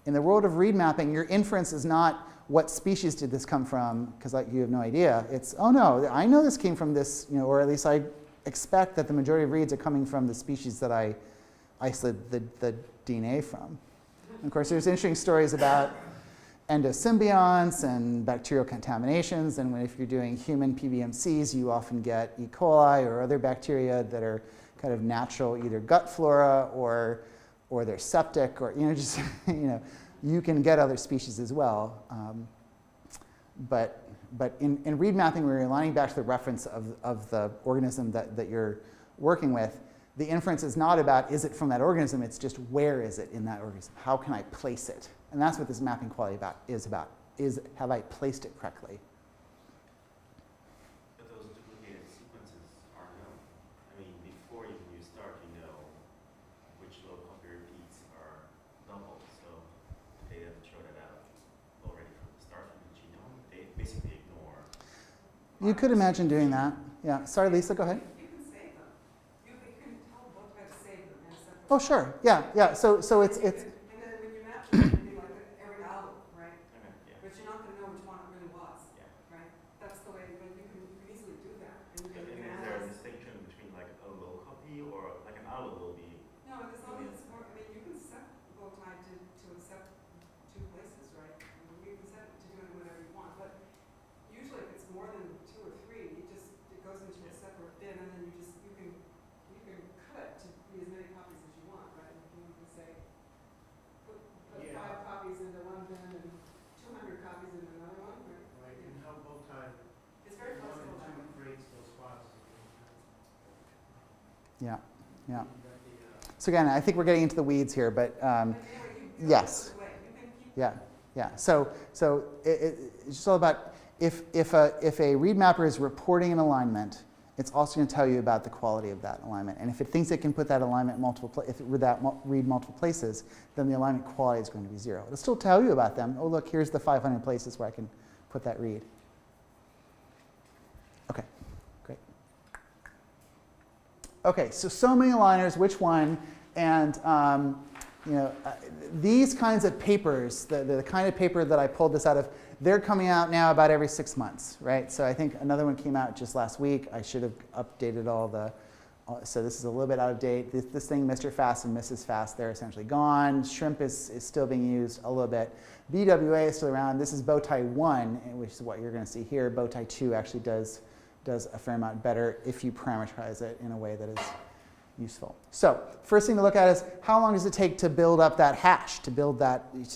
Speaker 1: In the world of read mapping, your inference is not what species did this come from, because you have no idea. It's, oh no, I know this came from this, or at least I expect that the majority of reads are coming from the species that I isolated the DNA from. And of course, there's interesting stories about endosymbionts and bacterial contaminations, and if you're doing human PBMCs, you often get E. coli or other bacteria that are kind of natural, either gut flora or they're septic, or just you can get other species as well. But in read mapping, where you're aligning back to the reference of the organism that you're working with, the inference is not about is it from that organism, it's just where is it in that organism? How can I place it? And that's what this mapping quality is about, have I placed it correctly?
Speaker 3: But those duplicated sequences are known. I mean, before even you start, you know which low copy repeats are double. So they have to throw that out already from the start of the genome. They basically ignore.
Speaker 1: You could imagine doing that. Yeah. Sorry, Lisa, go ahead.
Speaker 4: You can save them. You can tell both how to save them in a separate.
Speaker 1: Oh, sure. Yeah. So it's.
Speaker 4: And then when you match them, it'd be like every album, right?
Speaker 3: Okay, yeah.
Speaker 4: But you're not going to know which one it really was,
Speaker 3: Yeah.
Speaker 4: right? That's the way. But you can easily do that. And you
Speaker 3: And
Speaker 4: can
Speaker 3: is there a
Speaker 4: analyze.
Speaker 3: distinction between like a low copy or like an allo will be?
Speaker 4: No, as long as it's more. I mean, you can set bow tie to accept two places, right? I mean, you can set it to do whatever you want. But usually, if it's more than 2 or 3, it goes into a separate bin, and then you can cut it to be as many copies as you want, right? You can say put 5 copies into one bin and 200 copies into another one, right?
Speaker 2: Right, and how bowtie
Speaker 4: It's very
Speaker 2: 1
Speaker 4: flexible. that
Speaker 2: and
Speaker 4: way.
Speaker 2: 2 creates those spots.
Speaker 1: Yeah. Yeah.
Speaker 2: You got the,
Speaker 1: So again, I think we're getting into the weeds here, but
Speaker 4: But anyway, you
Speaker 1: yes.
Speaker 4: do it this way. You can keep
Speaker 1: Yeah. So it's just all about if a read mapper is reporting an alignment, it's also going to tell you about the quality of that alignment. And if it thinks it can put that alignment read multiple places, then the alignment quality is going to be 0. It'll still tell you about them. Oh, look, here's the 500 places where I can put that read. Okay, great. Okay, so many aligners, which one? And these kinds of papers, the kind of paper that I pulled this out of, they're coming out now about every 6 months, right? So I think another one came out just last week. I should have updated so this is a little bit out of date. This thing, Mr. Fast and Mrs. Fast, they're essentially gone. Shrimp is still being used a little bit. BWA is still around. This is bowtie 1, which is what you're going to see here. Bowtie 2 actually does a fair amount better if you parameterize it in a way that is useful. So first thing to look at is how long does it take to build up that hash, to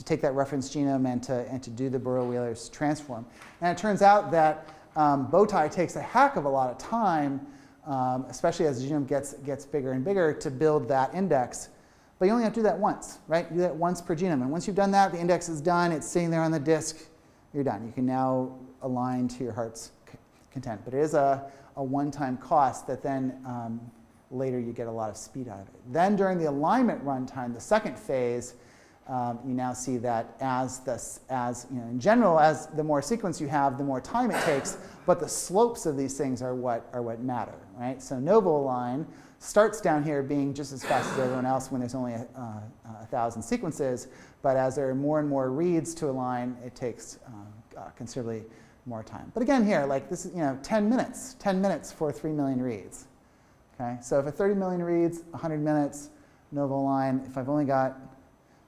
Speaker 1: take that reference genome and to do the BurrowsWheel transform. And it turns out that bowtie takes a heck of a lot of time, especially as the genome gets bigger and bigger, to build that index. But you only have to do that once, right? You do that once per genome. And once you've done that, the index is done. It's sitting there on the disk. You're done. You can now align to your heart's content. But it is a one-time cost that then later you get a lot of speed out of it. Then during the alignment runtime, the second phase, you now see that in general, as the more sequence you have, the more time it takes, but the slopes of these things are what matter, right? So novel align starts down here being just as fast as everyone else when there's only 1,000 sequences, but as there are more and more reads to align, it takes considerably more time. But again here, like this is 10 minutes for 3 million reads. Okay, so if at 30 million reads, 100 minutes, novel align. If I've only got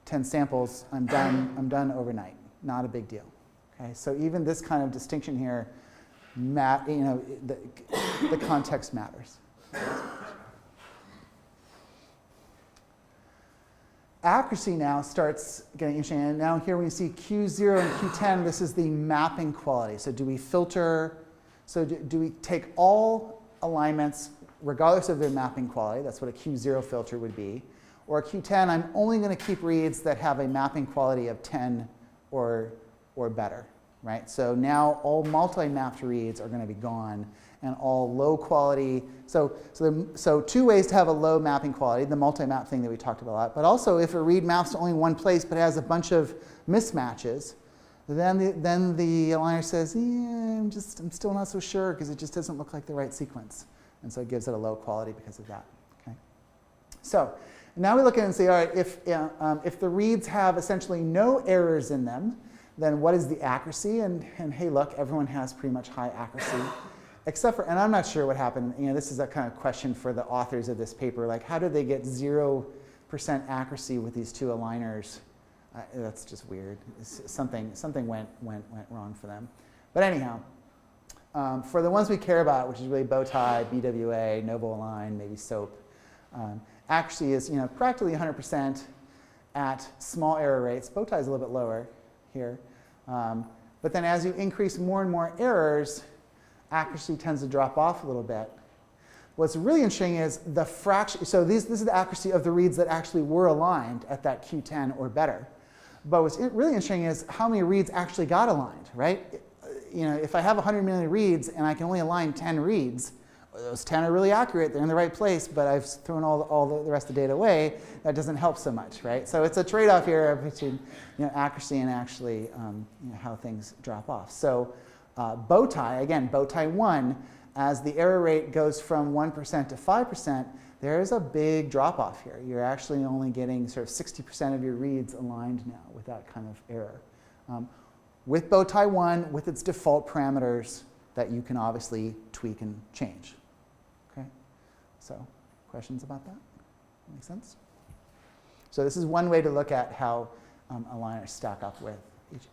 Speaker 1: 10 samples, I'm done overnight. Not a big deal. Okay, so even this kind of distinction here, the context matters. Accuracy now starts getting interesting. And now here when you see Q0 and Q10, this is the mapping quality. So do we filter, do we take all alignments regardless of their mapping quality? That's what a Q0 filter would be. Or Q10, I'm only going to keep reads that have a mapping quality of 10 or better, right? So now all multi-mapped reads are going to be gone, and all low quality. So two ways to have a low mapping quality, the multi-map thing that we talked about a lot, but also if a read maps to only one place but has a bunch of mismatches, then the aligner says, yeah, I'm still not so sure because it just doesn't look like the right sequence. And so it gives it a low quality because of that. Okay. So now we look at it and say, all right, if the reads have essentially no errors in them, then what is the accuracy? And hey, look, everyone has pretty much high accuracy. Except for, and I'm not sure what happened, this is a kind of question for the authors of this paper, like how did they get 0% accuracy with these two aligners? That's just weird. Something went wrong for them. But anyhow, for the ones we care about, which is really bow tie, BWA, novel align, maybe SOAP, accuracy is practically 100% at small error rates. Bow tie is a little bit lower here. But then as you increase more and more errors, accuracy tends to drop off a little bit. What's really interesting is the fraction. So this is the accuracy of the reads that actually were aligned at that Q10 or better. But what's really interesting is how many reads actually got aligned, right? If I have 100 million reads and I can only align 10 reads, those 10 are really accurate. They're in the right place, but I've thrown all the rest of the data away. That doesn't help so much, right? So it's a trade-off here between accuracy and actually how things drop off. So bow tie, again, bow tie 1, as the error rate goes from 1% to 5%, there is a big drop-off here. You're actually only getting sort of 60% of your reads aligned now with that kind of error. With bow tie 1, with its default parameters that you can obviously tweak and change. Okay, so questions about that? Make sense? So this is one way to look at how aligners stack up with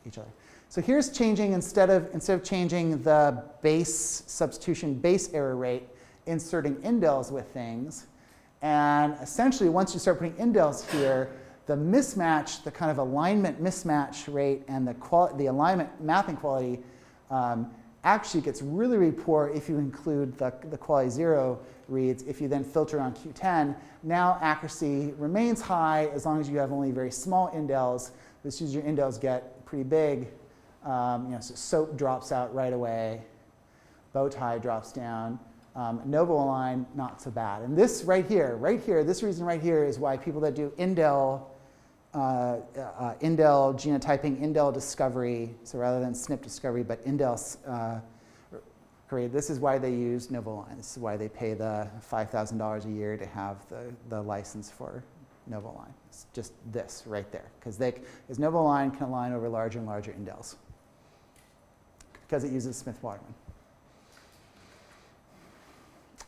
Speaker 1: each other. So here's changing, instead of changing the base substitution base error rate, inserting indels with things. And essentially, once you start putting indels here, the mismatch, the kind of alignment mismatch rate and the alignment mapping quality actually gets really, really poor if you include the quality 0 reads. If you then filter on Q10, now accuracy remains high as long as you have only very small indels. As soon as your indels get pretty big, so SOAP drops out right away, bow tie drops down, novel align, not so bad. And this right here, this reason right here is why people that do indel genotyping, indel discovery, so rather than SNP discovery, but indel create, this is why they use novel align. This is why they pay the $5,000 a year to have the license for novel align. It's just this right there, because novel align can align over larger and larger indels because it uses Smith-Waterman.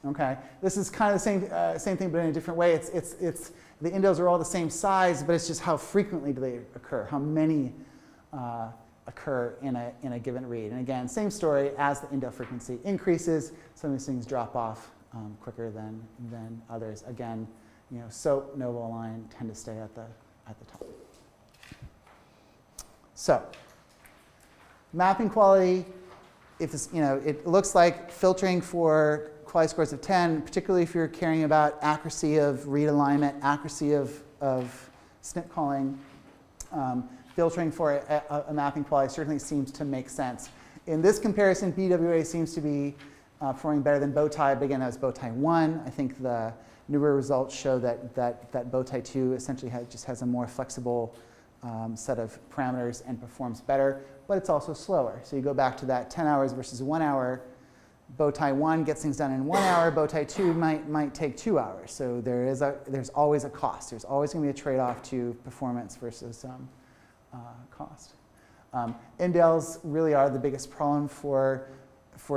Speaker 1: Okay, this is kind of the same thing, but in a different way. It's the indels are all the same size, but it's just how frequently do they occur, how many occur in a given read. And again, same story. As the indel frequency increases, some of these things drop off quicker than others. Again, SOAP, novel align tend to stay at the top. So, mapping quality. If it's, it looks like filtering for quality scores of 10, particularly if you're caring about accuracy of read alignment, accuracy of SNP calling, filtering for a mapping quality certainly seems to make sense. In this comparison, BWA seems to be performing better than bow tie, but again, that was bow tie 1. I think the newer results show that bow tie 2 essentially just has a more flexible set of parameters and performs better, but it's also slower. So you go back to that 10 hours versus 1 hour. Bowtie 1 gets things done in 1 hour. Bowtie 2 might take 2 hours. So there's always a cost. There's always going to be a trade-off to performance versus cost. Indels really are the biggest problem for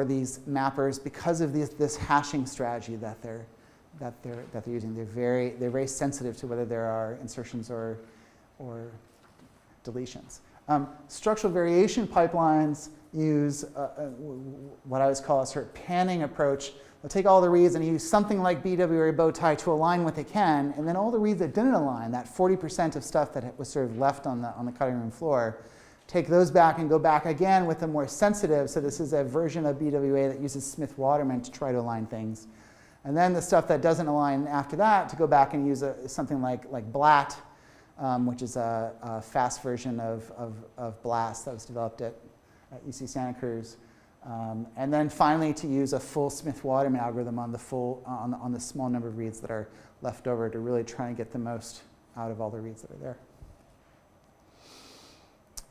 Speaker 1: these mappers because of this hashing strategy that they're using. They're very sensitive to whether there are insertions or deletions. Structural variation pipelines use what I always call a sort of panning approach. They'll take all the reads and use something like BW or Bowtie to align what they can, and then all the reads that didn't align, that 40% of stuff that was sort of left on the cutting room floor, take those back and go back again with the more sensitive. So this is a version of BWA that uses Smith-Waterman to try to align things. And then the stuff that doesn't align after that to go back and use something like BLAT, which is a fast version of BLAST that was developed at UC Santa Cruz. And then finally to use a full Smith-Waterman algorithm on the small number of reads that are left over to really try and get the most out of all the reads that are there.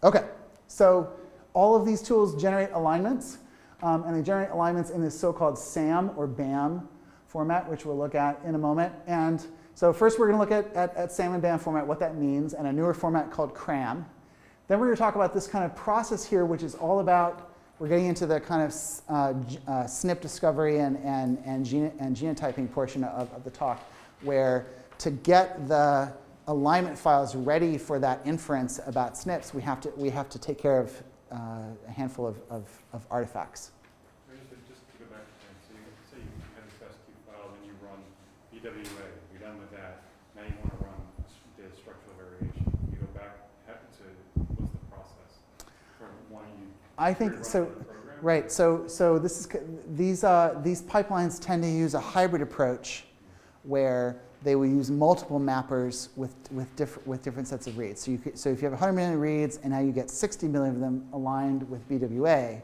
Speaker 1: Okay, so all of these tools generate alignments, and they generate alignments in this so-called SAM or BAM format, which we'll look at in a moment. And so first we're going to look at SAM and BAM format, what that means, and a newer format called CRAM. Then we're going to talk about this kind of process here, which is all about, we're getting into the kind of SNP discovery and genotyping portion of the talk, where to get the alignment files ready for that inference about SNPs, we have to take care of a handful of artifacts.
Speaker 2: Just to go back and say you have this SQ file, then you run BWA, you're done with that. Now you want to run the structural variation. You go back to what's the process for one you.
Speaker 1: I think so. Right. So this is these pipelines tend to use a hybrid approach, where they will use multiple mappers with different sets of reads. So if you have 100 million reads and now you get 60 million of them aligned with BWA,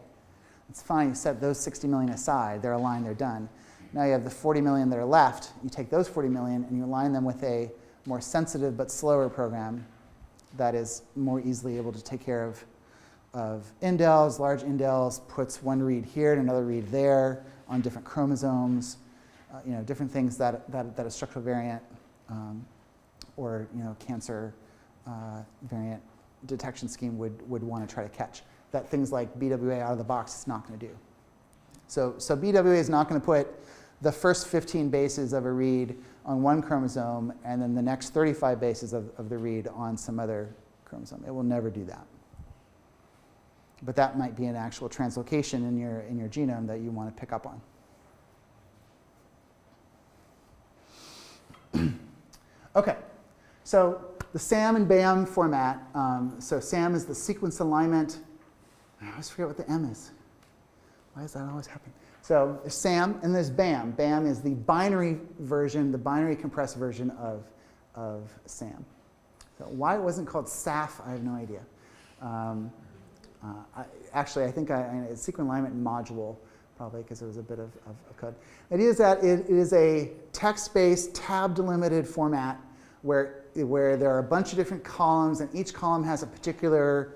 Speaker 1: it's fine. You set those 60 million aside. They're aligned. They're done. Now you have the 40 million that are left. You take those 40 million and you align them with a more sensitive but slower program that is more easily able to take care of indels, large indels, puts one read here and another read there on different chromosomes. Different things that a structural variant or cancer variant detection scheme would want to try to catch. That things like BWA out of the box is not going to do. So BWA is not going to put the first 15 bases of a read on one chromosome and then the next 35 bases of the read on some other chromosome. It will never do that. But that might be an actual translocation in your genome that you want to pick up on. Okay, so the SAM and BAM format. So SAM is the sequence alignment. I always forget what the M is. Why does that always happen? So there's SAM and there's BAM. BAM is the binary version, the binary compressed version of SAM. So why it wasn't called SAF, I have no idea. I think it's sequence alignment module, probably because it was a bit of code. The idea is that it is a text-based, tab-delimited format where there are a bunch of different columns, and each column has a particular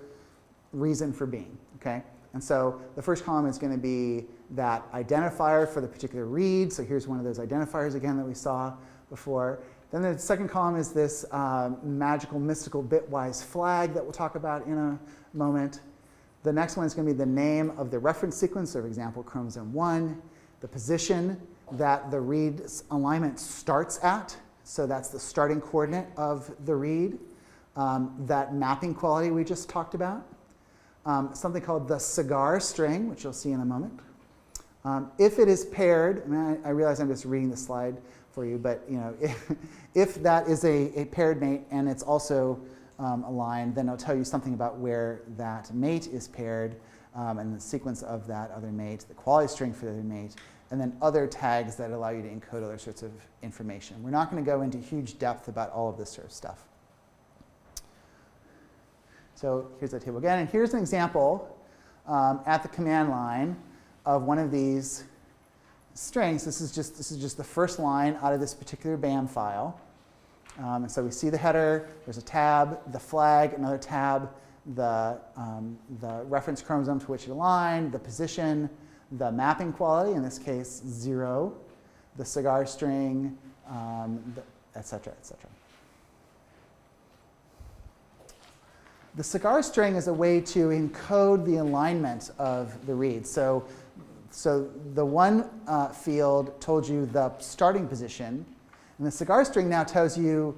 Speaker 1: reason for being. Okay? And so the first column is going to be that identifier for the particular read. So here's one of those identifiers again that we saw before. Then the second column is this magical, mystical, bitwise flag that we'll talk about in a moment. The next one is going to be the name of the reference sequence, so for example, chromosome 1, the position that the read alignment starts at, so that's the starting coordinate of the read, that mapping quality we just talked about, something called the Cigar string, which you'll see in a moment. If it is paired, I realize I'm just reading the slide for you, but if that is a paired mate and it's also aligned, then it'll tell you something about where that mate is paired and the sequence of that other mate, the quality string for the other mate, and then other tags that allow you to encode other sorts of information. We're not going to go into huge depth about all of this sort of stuff. So here's the table again, and here's an example at the command line of one of these strings. This is just the first line out of this particular BAM file. And so we see the header, there's a tab, the flag, another tab, the reference chromosome to which it aligned, the position, the mapping quality, in this case 0, the cigar string, et cetera, et cetera. The cigar string is a way to encode the alignment of the read. So the one field told you the starting position, and the cigar string now tells you,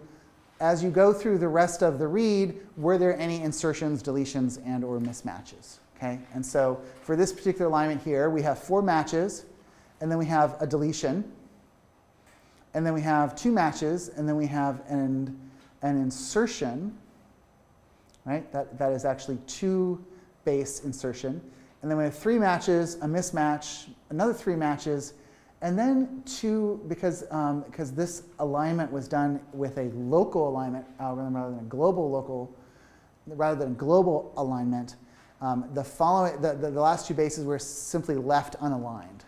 Speaker 1: as you go through the rest of the read, were there any insertions, deletions, and or mismatches? Okay? And so for this particular alignment here, we have 4 matches, and then we have a deletion, and then we have 2 matches, and then we have an insertion, right? That is actually 2 base insertion. And then we have 3 matches, a mismatch, another 3 matches, and then 2, because this alignment was done with a local alignment algorithm rather than a global alignment, the last 2 bases were simply left unaligned.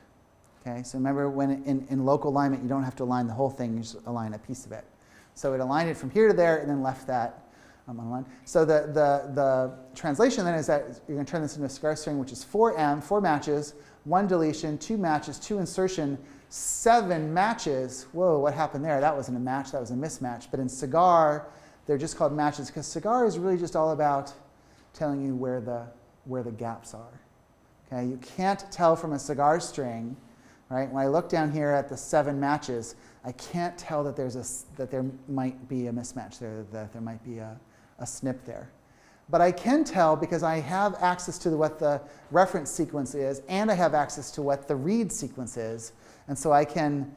Speaker 1: Okay, so remember when in local alignment you don't have to align the whole thing, you just align a piece of it. So it aligned it from here to there and then left that unaligned. So the translation then is that you're going to turn this into a cigar string, which is 4M, 4 matches, 1 deletion, 2 matches, 2 insertion, 7 matches. Whoa, what happened there? That wasn't a match, that was a mismatch. But in cigar, they're just called matches because cigar is really just all about telling you where the gaps are. Okay, you can't tell from a cigar string, right? When I look down here at the 7 matches, I can't tell that there might be a mismatch there, that there might be a snip there. But I can tell because I have access to what the reference sequence is, and I have access to what the read sequence is, and so I can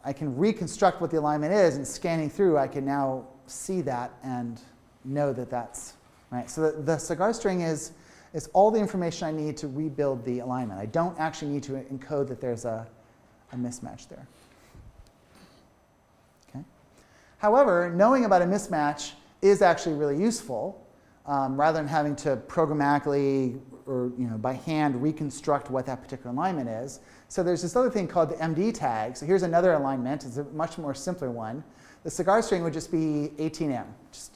Speaker 1: reconstruct what the alignment is, and scanning through, I can now see that and know that that's right. So the cigar string is all the information I need to rebuild the alignment. I don't actually need to encode that there's a mismatch there. Okay. However, knowing about a mismatch is actually really useful, rather than having to programmatically or by hand reconstruct what that particular alignment is. So there's this other thing called the MD tag. So here's another alignment. It's a much more simpler one. The cigar string would just be 18M, just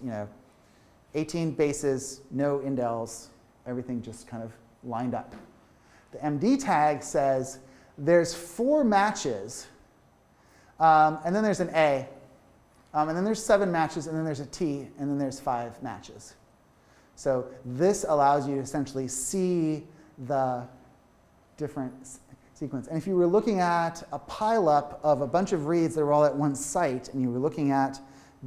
Speaker 1: 18 bases, no indels, everything just kind of lined up. The MD tag says there's 4 matches, and then there's an A, and then there's 7 matches, and then there's a T, and then there's 5 matches. So this allows you to essentially see the different sequence. And if you were looking at a pileup of a bunch of reads that were all at one site, and you were looking at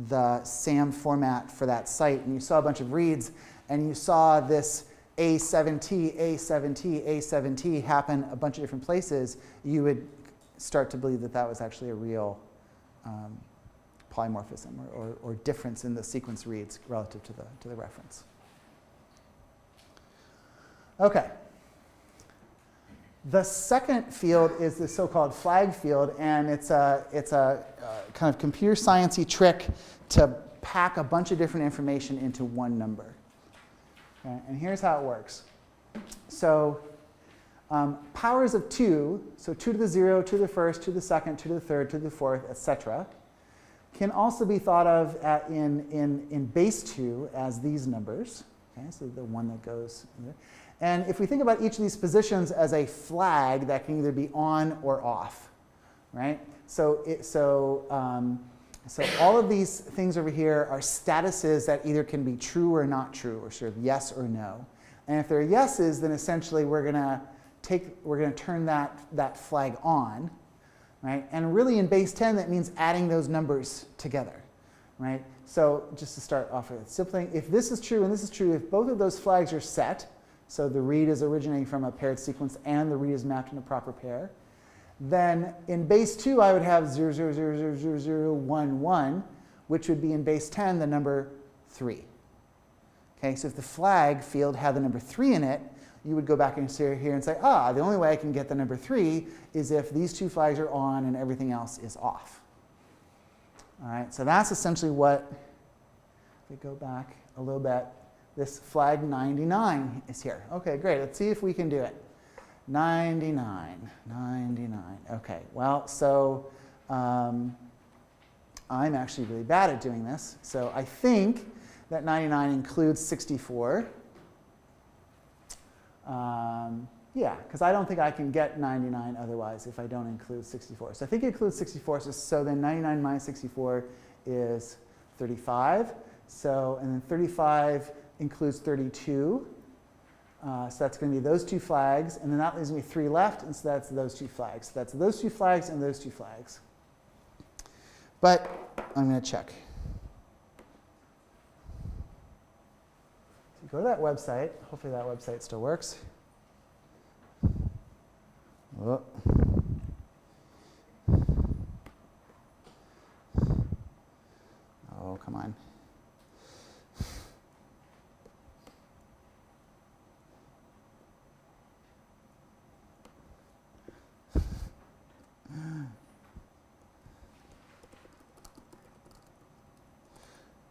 Speaker 1: the SAM format for that site, and you saw a bunch of reads, and you saw this A7T, A7T, A7T happen a bunch of different places, you would start to believe that that was actually a real polymorphism or difference in the sequence reads relative to the reference. Okay. The second field is the so-called flag field, and it's a kind of computer science-y trick to pack a bunch of different information into one number. Okay, and here's how it works. So powers of 2, so 2 to the 0, 2 to the first, 2 to the second, 2 to the third, 2 to the fourth, etc., can also be thought of in base 2 as these numbers. Okay, so the one that goes there. And if we think about each of these positions as a flag that can either be on or off, right? So all of these things over here are statuses that either can be true or not true, or sort of yes or no. And if they're yeses, then essentially we're going to turn that flag on, right? And really in base 10, that means adding those numbers together, right? So just to start off with a simple thing, if this is true and this is true, if both of those flags are set, so the read is originating from a paired sequence and the read is mapped in a proper pair, then in base 2 I would have 0, 0, 0, 0, 0, 0, 1, 1, which would be in base 10 the number 3. Okay, so if the flag field had the number 3 in it, you would go back and sit here and say, the only way I can get the number 3 is if these 2 flags are on and everything else is off. All right, so that's essentially what, if we go back a little bit, this flag 99 is here. Okay, great. Let's see if we can do it. 99. Okay, well, so I'm actually really bad at doing this. So I think that 99 includes 64. Yeah, because I don't think I can get 99 otherwise if I don't include 64. So I think it includes 64. So then 99 minus 64 is 35. So, and then 35 includes 32. So that's going to be those two flags. And then that leaves me 3 left. And so that's those two flags. So that's those two flags and those two flags. But I'm going to check. So go to that website. Hopefully that website still works. Oh. Oh, come on.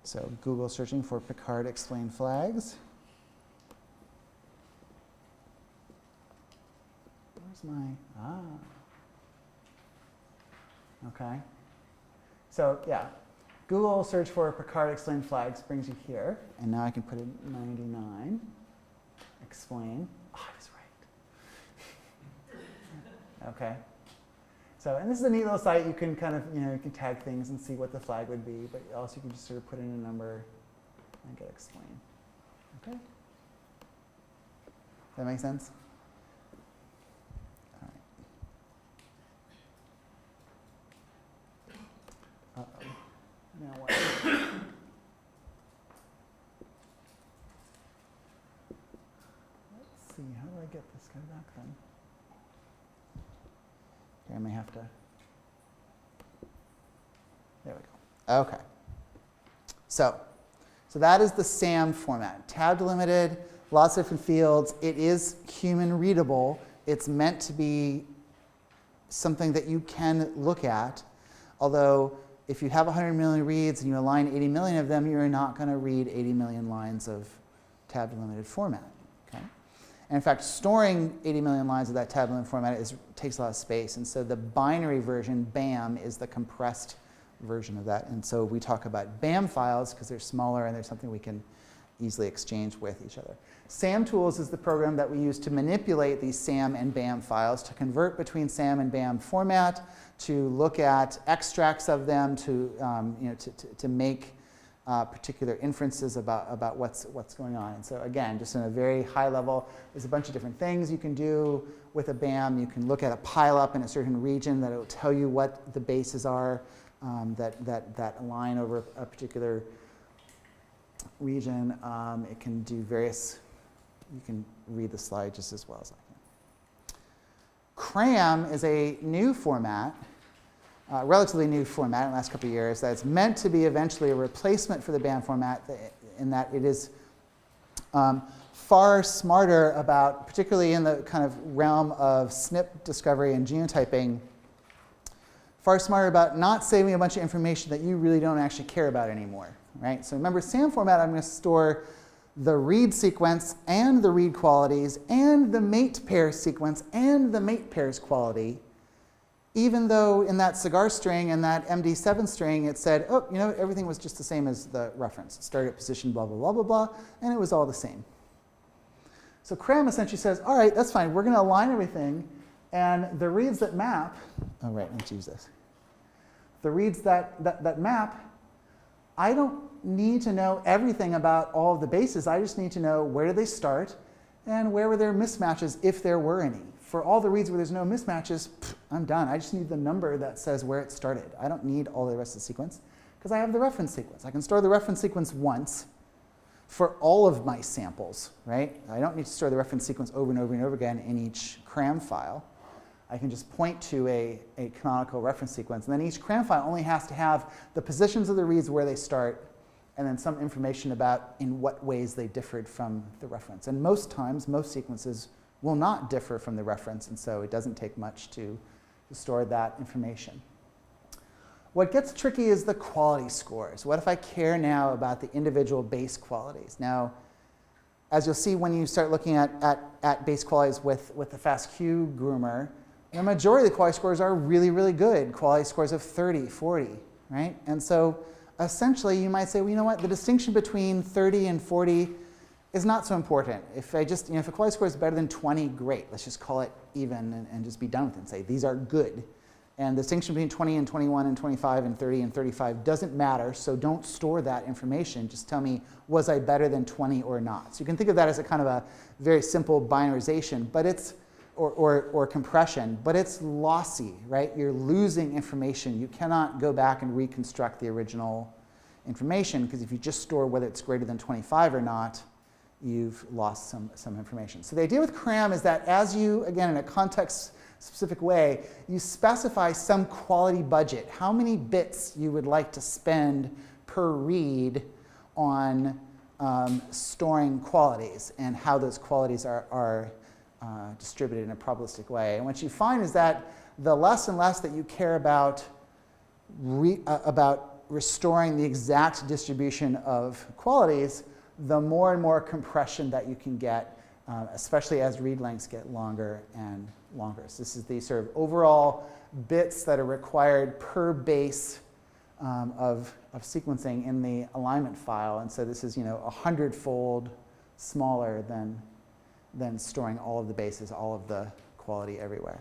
Speaker 1: So Google searching for Picard explain flags. Where's my, okay. So yeah, Google search for Picard explain flags brings you here. And now I can put in 99, explain. Oh, I was right. Okay. So, and this is a neat little site. You can kind of, you can tag things and see what the flag would be, but also you can just sort of put in a number and get explain. Okay? That make sense? All right. Uh-oh. Now what? Let's see. How do I get this guy back then? I may have to, there we go. Okay. So that is the SAM format. Tab delimited, lots of different fields. It is human readable. It's meant to be something that you can look at. Although if you have 100 million reads and you align 80 million of them, you're not going to read 80 million lines of tab delimited format. And in fact, storing 80 million lines of that tab delimited format takes a lot of space. And so the binary version, BAM, is the compressed version of that. And so we talk about BAM files because they're smaller and they're something we can easily exchange with each other. SAM tools is the program that we use to manipulate these SAM and BAM files, to convert between SAM and BAM format, to look at extracts of them, to make particular inferences about what's going on. And so again, just in a very high level, there's a bunch of different things you can do with a BAM. You can look at a pileup in a certain region that it will tell you what the bases are that align over a particular region. It can do various, you can read the slide just as well as I can. CRAM is a new format, relatively new format in the last couple of years, that's meant to be eventually a replacement for the BAM format in that it is far smarter about, particularly in the kind of realm of SNP discovery and genotyping, far smarter about not saving a bunch of information that you really don't actually care about anymore, right? So remember, SAM format, I'm going to store the read sequence and the read qualities and the mate pair sequence and the mate pairs quality, even though in that Cigar string and that MD7 string it said, oh, everything was just the same as the reference. It started at position blah, blah, blah, blah, blah, and it was all the same. So CRAM essentially says, all right, that's fine. We're going to align everything, and the reads that map, oh, right, let's use this. The reads that map, I don't need to know everything about all of the bases. I just need to know where did they start and where were there mismatches, if there were any. For all the reads where there's no mismatches, I'm done. I just need the number that says where it started. I don't need all the rest of the sequence because I have the reference sequence. I can store the reference sequence once for all of my samples, right? I don't need to store the reference sequence over and over and over again in each CRAM file. I can just point to a canonical reference sequence. And then each CRAM file only has to have the positions of the reads where they start and then some information about in what ways they differed from the reference. And most times, most sequences will not differ from the reference, and so it doesn't take much to store that information. What gets tricky is the quality scores. What if I care now about the individual base qualities? Now, as you'll see when you start looking at base qualities with the FASTQ groomer, the majority of the quality scores are really, really good. Quality scores of 30, 40, right? And so essentially you might say, well, you know what, the distinction between 30 and 40 is not so important. If I just, if a quality score is better than 20, great. Let's just call it even and just be done with it and say these are good. And the distinction between 20 and 21 and 25 and 30 and 35 doesn't matter, so don't store that information. Just tell me, was I better than 20 or not? So you can think of that as a kind of a very simple binarization, but it's, or compression, but it's lossy, right? You're losing information. You cannot go back and reconstruct the original information, because if you just store whether it's greater than 25 or not, you've lost some information. So the idea with CRAM is that as you, again, in a context-specific way, you specify some quality budget, how many bits you would like to spend per read on storing qualities and how those qualities are distributed in a probabilistic way. And what you find is that the less and less that you care about restoring the exact distribution of qualities, the more and more compression that you can get, especially as read lengths get longer and longer. So this is the sort of overall bits that are required per base of sequencing in the alignment file. And so this is 100-fold smaller than storing all of the bases, all of the quality everywhere.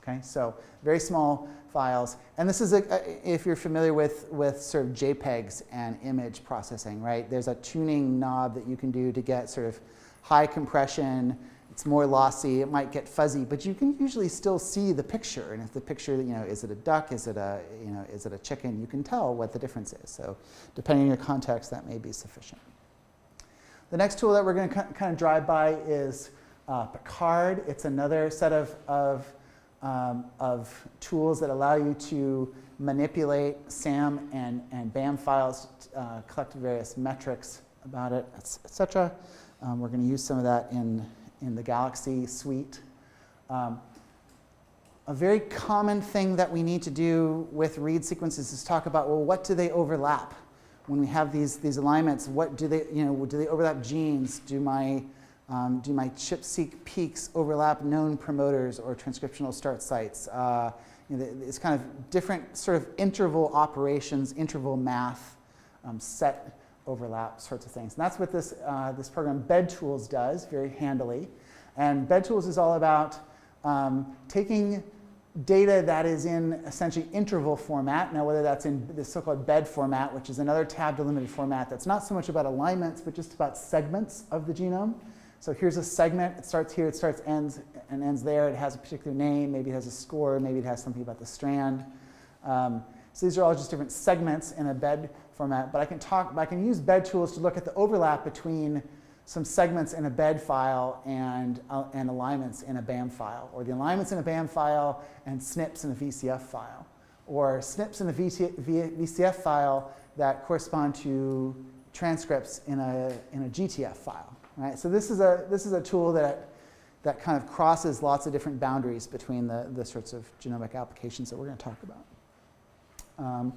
Speaker 1: Okay, so very small files. And this is, if you're familiar with sort of JPEGs and image processing, right? There's a tuning knob that you can do to get sort of high compression. It's more lossy. It might get fuzzy, but you can usually still see the picture. And if the picture, is it a duck? Is it a, is it a chicken? You can tell what the difference is. So depending on your context, that may be sufficient. The next tool that we're going to kind of drive by is Picard. It's another set of tools that allow you to manipulate SAM and BAM files, collect various metrics about it, etc. We're going to use some of that in the Galaxy suite. A very common thing that we need to do with read sequences is talk about, well, what do they overlap? When we have these alignments, what do they, do they overlap genes? Do my ChIP-seq peaks overlap known promoters or transcriptional start sites? It's kind of different sort of interval operations, interval math, set overlap sorts of things. And that's what this program BedTools does very handily. And BedTools is all about taking data that is in essentially interval format. Now, whether that's in the so-called bed format, which is another tab-delimited format that's not so much about alignments, but just about segments of the genome. So here's a segment. It starts here, it starts ends and ends there. It has a particular name. Maybe it has a score. Maybe it has something about the strand. So these are all just different segments in a bed format. But I can use BedTools to look at the overlap between some segments in a bed file and alignments in a BAM file, or the alignments in a BAM file and SNPs in a VCF file, or SNPs in a VCF file that correspond to transcripts in a GTF file. Right? So this is a tool that kind of crosses lots of different boundaries between the sorts of genomic applications that we're going to talk about.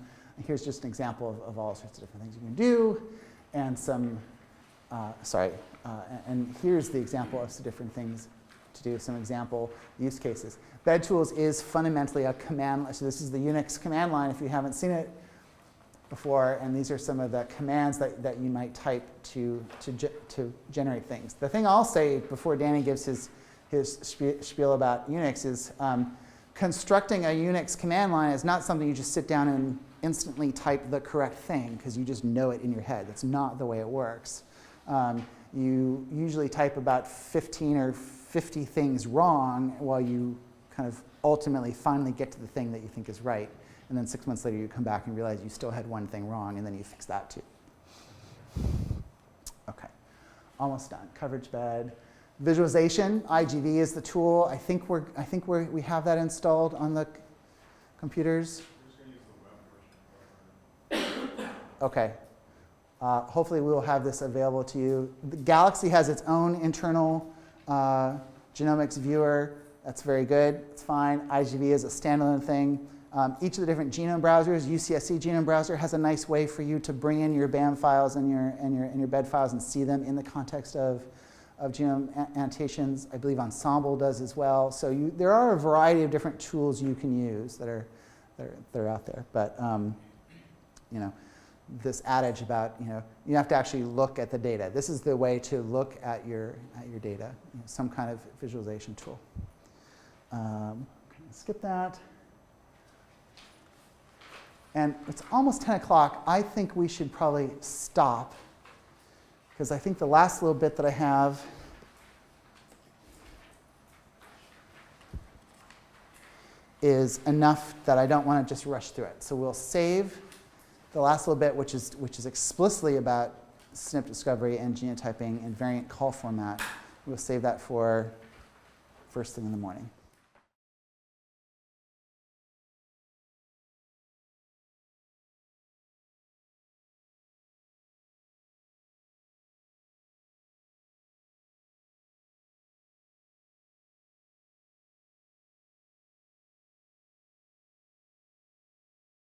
Speaker 1: Here's just an example of all sorts of different things you can do, and some. And here's the example of some different things to do, some example use cases. BedTools is fundamentally a command line. So this is the Unix command line if you haven't seen it before, and these are some of the commands that you might type to generate things. The thing I'll say before Danny gives his spiel about Unix is constructing a Unix command line is not something you just sit down and instantly type the correct thing because you just know it in your head. That's not the way it works. You usually type about 15 or 50 things wrong while you kind of ultimately finally get to the thing that you think is right. And then 6 months later, you come back and realize you still had one thing wrong, and then you fix that too. OK, almost done. Coverage bed. Visualization, IGV is the tool. I think we have that installed on the computers. OK. Hopefully, we will have this available to you. The Galaxy has its own internal genomics viewer. That's very good. It's fine. IGV is a standalone thing. Each of the different genome browsers, UCSC genome browser, has a nice way for you to bring in your BAM files and your bed files and see them in the context of genome annotations. I believe Ensemble does as well. So there are a variety of different tools you can use that are out there. But you know, this adage about, you know, you have to actually look at the data. This is the way to look at your data, you know, some kind of visualization tool. Skip that. And it's almost 10 o'clock. I think we should probably stop, because I think the last little bit that I have is enough that I don't want to just rush through it. So we'll save the last little bit, which is explicitly about SNP discovery and genotyping and variant call format. We'll save that for first thing in the morning.